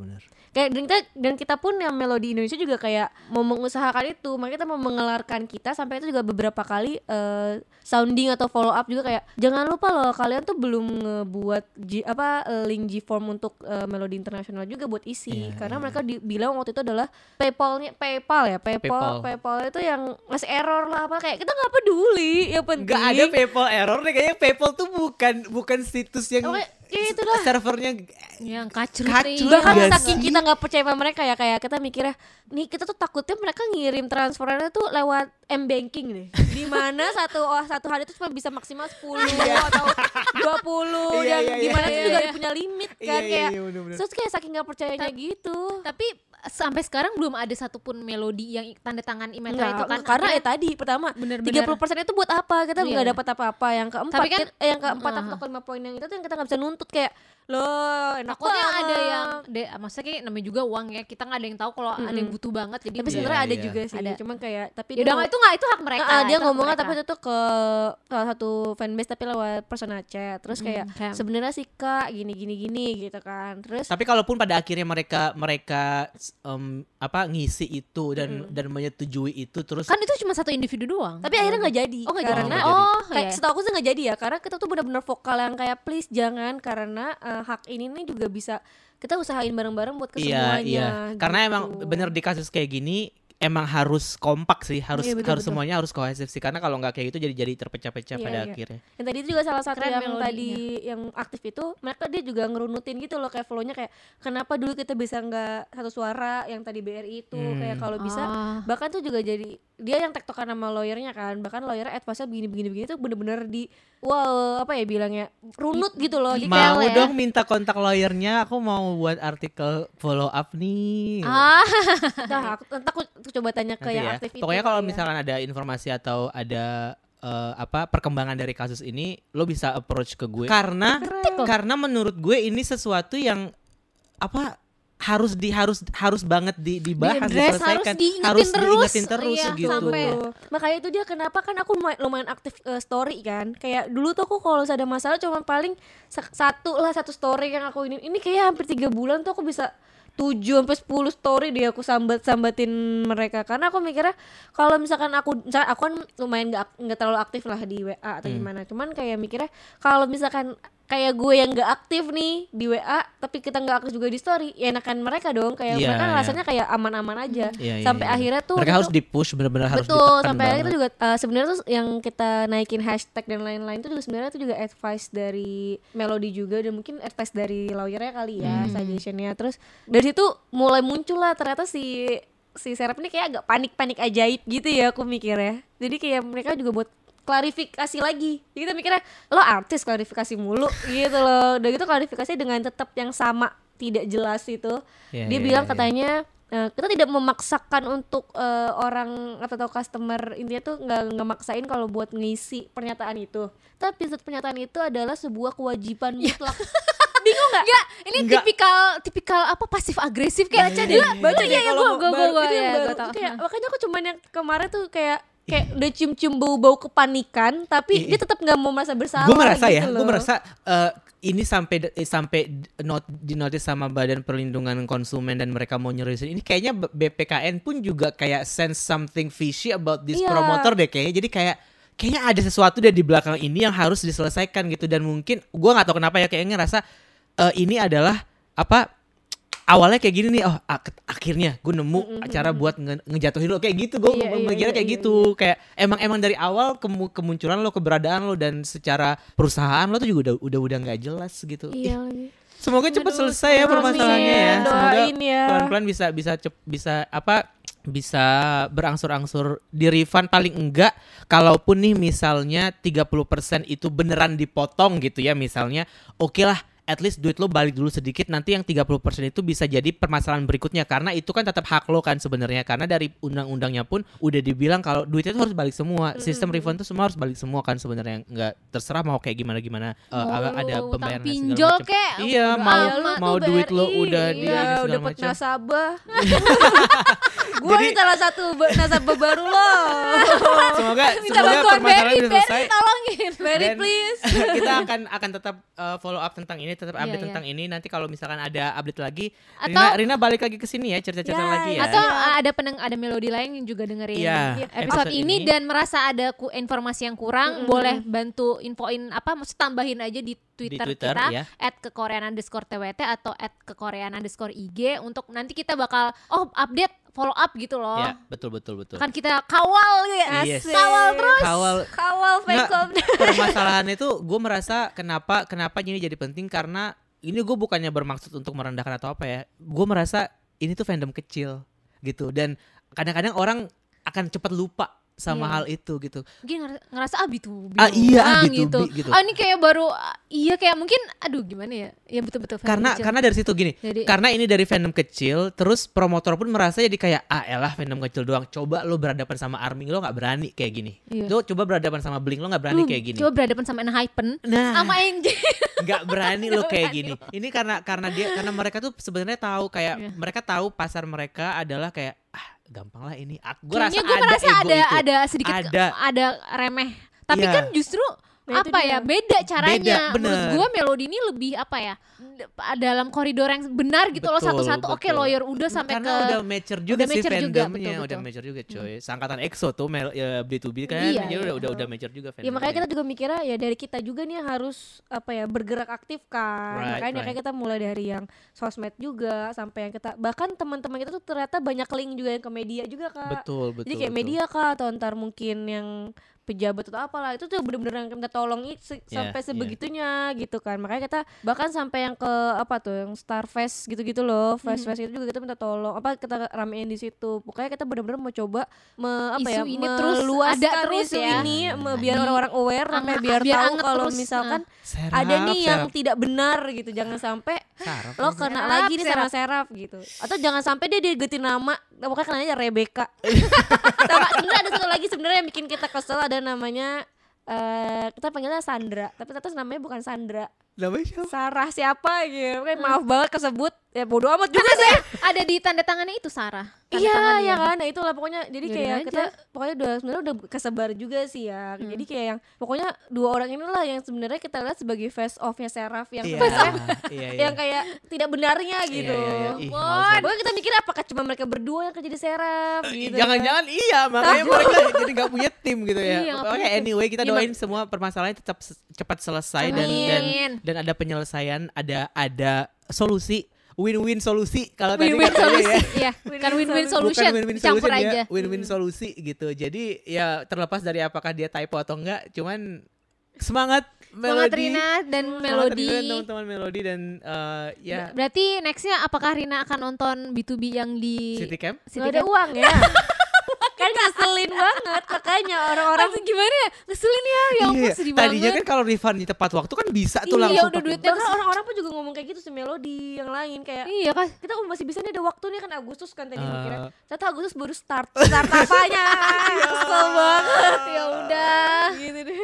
Kayak dan kita pun yang Melodi Indonesia juga kayak mau mengusahakan itu, makanya kita mau mengelarkan kita sampai itu juga beberapa kali sounding atau follow up juga kayak jangan lupa loh kalian tuh belum ngebuat link G-form untuk Melodi Internasional juga buat isi karena mereka bilang waktu itu adalah PayPal itu yang ngasih error lah apa kayak kita nggak peduli yang penting nggak ada PayPal error deh kayaknya. PayPal tuh bukan situs yang itu dah servernya yang kacrut. Bahkan Iya saking sih. kita nggak percaya sama mereka ya kayak kita mikirnya nih kita tuh takutnya mereka ngirim transferannya tuh lewat M-banking deh, di mana satu hari itu cuma bisa maksimal 10 atau 20 dan di mana itu juga punya limit kan kayak bener-bener. terus kayak saking nggak percayanya gitu. Tapi sampai sekarang belum ada satupun melodi yang tanda tangan Imetra Enggak, itu kan karena tadi pertama bener-bener 30% itu buat apa? Kita nggak dapat apa-apa. Yang keempat Tapi kan, yang keempat atau kelima poin yang itu tuh yang kita nggak bisa nuntut kayak loh enak takutnya banget. ada yang maksudnya kayak namanya juga uang ya, kita nggak ada yang tahu kalau ada yang butuh banget jadi tapi sebenarnya ada Iya. juga sih. Ada. Cuman kayak tapi ya udah nggak, itu hak mereka. dia itu hak ngomongnya mereka. tapi itu tuh ke salah satu fanbase tapi lewat personal chat. Terus kayak kayak- sebenarnya sih Kak gini gitu kan. Terus Tapi kalaupun pada akhirnya mereka ngisi itu dan menyetujui itu terus kan itu cuma satu individu doang. tapi akhirnya nggak jadi. Oh, nggak jadi. karena kayak ya. setahu aku sih nggak jadi ya karena kita tuh benar-benar vokal yang kayak please jangan karena hak ini nih juga bisa kita usahain bareng-bareng buat kesemuanya. Iya. Karena gitu. emang bener di kasus kayak gini emang harus kompak sih, harus Iya, betul. semuanya harus kohesif sih karena kalau nggak kayak gitu jadi terpecah-pecah Iya, pada iya. akhirnya. Yang tadi itu juga salah satu Keren yang melodinya. tadi yang aktif itu mereka dia juga ngerunutin gitu loh kayak flow-nya kayak kenapa dulu kita bisa nggak satu suara yang tadi BRI itu kayak kalau bisa bahkan tuh juga jadi dia yang tektokan sama lawyernya kan bahkan lawyernya advice-nya begini tuh bener-bener di apa ya bilangnya runut gitu loh detail Mau ya. dong minta kontak lawyernya, aku mau buat artikel follow up nih. Nah, aku coba tanya ke Nanti yang ya. aktif itu Pokoknya kalau kali ya. misalkan ada informasi atau ada perkembangan dari kasus ini, lo bisa approach ke gue. Karena menurut gue ini sesuatu yang harus banget dibahas, Diadres, diselesaikan, harus diingetin terus. gitu. Iya, sampai Makanya itu dia kenapa kan aku lumayan aktif story kan. Kayak dulu tuh aku kalau ada masalah cuma paling satu story yang aku ini kayak hampir 3 bulan tuh aku bisa 7-10 story deh aku sambatin mereka karena aku mikirnya kalau misalkan aku kan lumayan nggak terlalu aktif lah di WA atau gimana cuman kayak mikirnya kalau misalkan kayak gue yang nggak aktif nih di WA tapi kita nggak aktif juga di story ya enakan mereka dong kayak Iya, mereka iya. rasanya kayak aman-aman aja Iya, sampai iya. akhirnya tuh mereka itu- harus di-push benar-benar harus betul ditekan sampai akhirnya itu banget. juga sebenarnya tuh yang kita naikin hashtag dan lain-lain itu juga sebenarnya itu juga advice dari Melody juga dan mungkin advice dari lawyernya kali ya suggestionnya terus dari situ mulai muncul lah ternyata si Serap ini kayak agak panik ajaib gitu ya aku mikir ya jadi kayak mereka juga buat klarifikasi lagi jadi kita mikirnya lo artis klarifikasi mulu gitu loh udah gitu klarifikasi dengan tetap yang sama tidak jelas itu Iya, dia iya, bilang iya. katanya kita tidak memaksakan untuk orang atau customer intinya tuh nggak maksain kalau buat ngisi pernyataan itu tapi pernyataan itu adalah sebuah kewajiban mutlak bingung nggak? Ya, ini Enggak. tipikal apa pasif agresif kayak baca dia deh baca deh iya, kalau gua itu yang ya, baru gua tahu. kayak makanya aku cuman yang kemarin tuh kayak udah cium-cium bau-bau kepanikan tapi dia tetap nggak mau merasa bersalah Gue merasa gitu ya, loh. gue merasa ini sampai dinotis sama Badan Perlindungan Konsumen dan mereka mau nyeriusin ini kayaknya BPKN pun juga kayak sense something fishy about this Iya. promoter deh kayaknya. Jadi kayaknya ada sesuatu deh di belakang ini yang harus diselesaikan gitu dan mungkin gue nggak tahu kenapa ya kayaknya ngerasa ini adalah awalnya kayak gini nih akhirnya gue nemu cara buat ngejatuhin lo kayak gitu gue mikirnya kayak gitu kayak emang dari awal kemunculan lo keberadaan lo dan secara perusahaan lo tuh juga udah nggak jelas gitu. Iya lagi. Semoga cepat selesai ya amin, permasalahannya ya. Semoga doain ya. pelan-pelan bisa berangsur-angsur di refund paling enggak kalaupun nih misalnya 30% itu beneran dipotong gitu ya misalnya oke lah at least duit lo balik dulu sedikit nanti yang 30% itu bisa jadi permasalahan berikutnya karena itu kan tetap hak lo kan sebenarnya karena dari undang-undangnya pun udah dibilang kalau duitnya itu harus balik semua sistem refund itu semua harus balik semua kan sebenarnya nggak terserah mau kayak gimana ada utang pembayaran pinjol macam. kek Iya mau tuh duit lo BRI, udah di iya, segala udah dapet macam. nasabah gue nih salah satu nasabah baru lo Semoga minta semoga bantuan permasalahan Berry bisa selesai tolongin Very dan please kita akan tetap follow up tentang ini ini, tetap update Iya, tentang ini. Nanti kalau misalkan ada update lagi, Atau- Rina balik lagi ke sini ya, cerita-cerita Ya, lagi ya. Atau ada melodi lain yang juga dengerin Iya, episode episode ini ini. dan merasa ada informasi yang kurang, boleh bantu infoin apa, maksud tambahin aja di Twitter Twitter, kita ya. @kekorean_twt atau @kekorean_ig untuk nanti kita bakal update follow up gitu loh. Ya, betul. Akan kita kawal ya, Yes. kawal terus. Kawal Nggak, fancom. permasalahannya itu gue merasa kenapa ini jadi penting, karena ini gue bukannya bermaksud untuk merendahkan atau apa ya. Gue merasa ini tuh fandom kecil gitu, dan kadang-kadang orang akan cepat lupa sama Iya. hal itu gitu. Mungkin ngerasa B2B Iya, doang B2B gitu. ini kayak baru iya kayak mungkin aduh gimana ya? Ya betul-betul fandom kecil. Karena dari situ gini, Jadi- karena ini dari fandom kecil, terus promotor pun merasa jadi kayak elah fandom kecil doang. Coba lo berhadapan sama ARMY, lo nggak berani kayak gini. Iya. Lo coba berhadapan sama Blink, lo nggak berani Lu kayak gini. Coba berhadapan sama Enhypen Nah. sama NJ. Nggak berani lo kayak gini. Ini karena mereka tuh sebenarnya tahu kayak Iya. mereka tahu pasar mereka adalah kayak gampang lah ini. Gue rasa Kayaknya gue merasa ego ada itu. ada sedikit ada remeh. Tapi Iya. kan justru Nah, itu apa dia. ya beda caranya. Beda, bener. Menurut gue melodi ini lebih apa ya dalam koridor yang benar gitu loh, Betul, satu-satu. Oke, betul. lawyer udah sampai karena ke udah mature juga udah sih mature juga, fandomnya, betul-betul. udah mature juga coy. Seangkatan EXO tuh B2B kan, Iya, jadi iya. udah mature juga Ya fandomnya. makanya kita juga mikirnya ya dari kita juga nih harus apa ya bergerak aktif kan. Right, Makanya right. kayak kita mulai dari yang sosmed juga sampai yang kita bahkan teman-teman kita tuh ternyata banyak link juga yang ke media juga Kak. betul. Jadi kayak betul. media Kak atau ntar mungkin yang pejabat atau apalah itu tuh bener-bener yang kita tolong sampai yeah. sebegitunya gitu kan. Makanya kita bahkan sampai yang ke apa tuh yang Starfest gitu-gitu loh, Fest itu juga kita minta tolong apa kita ramein di situ. Pokoknya kita bener-bener mau coba Isu ini terus meluaskan ada terus isu ya. ini biar orang-orang aware sampai biar biar tahu anget kalau terus. misalkan Serap, ada nih yang serap. tidak benar gitu. Jangan sampai Sarap lo aja. kena Serap, lagi nih sama Serap gitu. Atau jangan sampai dia diganti nama, pokoknya kenanya Rebecca. Sama sebenarnya ada satu lagi sebenarnya yang bikin kita kesel, ada namanya kita panggilnya Sandra, tapi ternyata namanya bukan Sandra. Namanya siapa? Sarah siapa gitu. Kayak maaf banget kesebut. Ya bodo amat juga sih. ada di tanda tangannya itu Sarah. Tanda Iya tangannya. ya kan, nah itulah pokoknya jadi Yaudah kayak aja. kita pokoknya sebenarnya udah kesebar juga sih ya. Jadi kayak yang pokoknya dua orang inilah yang sebenarnya kita lihat sebagai face off-nya Seraf yang Iya, sebenarnya iya. yang kayak tidak benarnya gitu. Iya, iya. Ih, Wah, males banget. pokoknya kita mikir apakah cuma mereka berdua yang kerja di Seraf gitu. Jangan-jangan iya, makanya mereka jadi gak punya tim gitu ya. Iya, nggak Oke, punya tim. anyway kita Iya, doain semua permasalahan tetap cepat selesai Amin. dan ada penyelesaian, ada solusi, win-win solusi kalau tadi Win-win katanya solusi. ya. Iya, bukan win-win solution. Bukan win-win Campur solution aja. ya, win-win solusi gitu. Jadi ya terlepas dari apakah dia typo atau enggak, cuman semangat Semangat Melody. Rina dan Semangat Melody. Rina dan teman-teman Melody dan ya Berarti nextnya apakah Rina akan nonton B2B yang di City Camp. Nggak ada uang ya. Kan ngeselin banget makanya orang-orang Langsung gimana ya? Ngeselin ya, ya ampun Iya, sedih tadinya banget. kan kalau refund di tepat waktu kan bisa tuh Iya, langsung udah pakai. duitnya bahkan orang-orang pun juga ngomong kayak gitu si Melody yang lain kayak Iya kan? kita masih bisa nih ada waktu nih kan Agustus kan tadi mikirnya. Eh. Ternyata Agustus baru start apanya. Kesel banget. Ya udah. Gitu deh.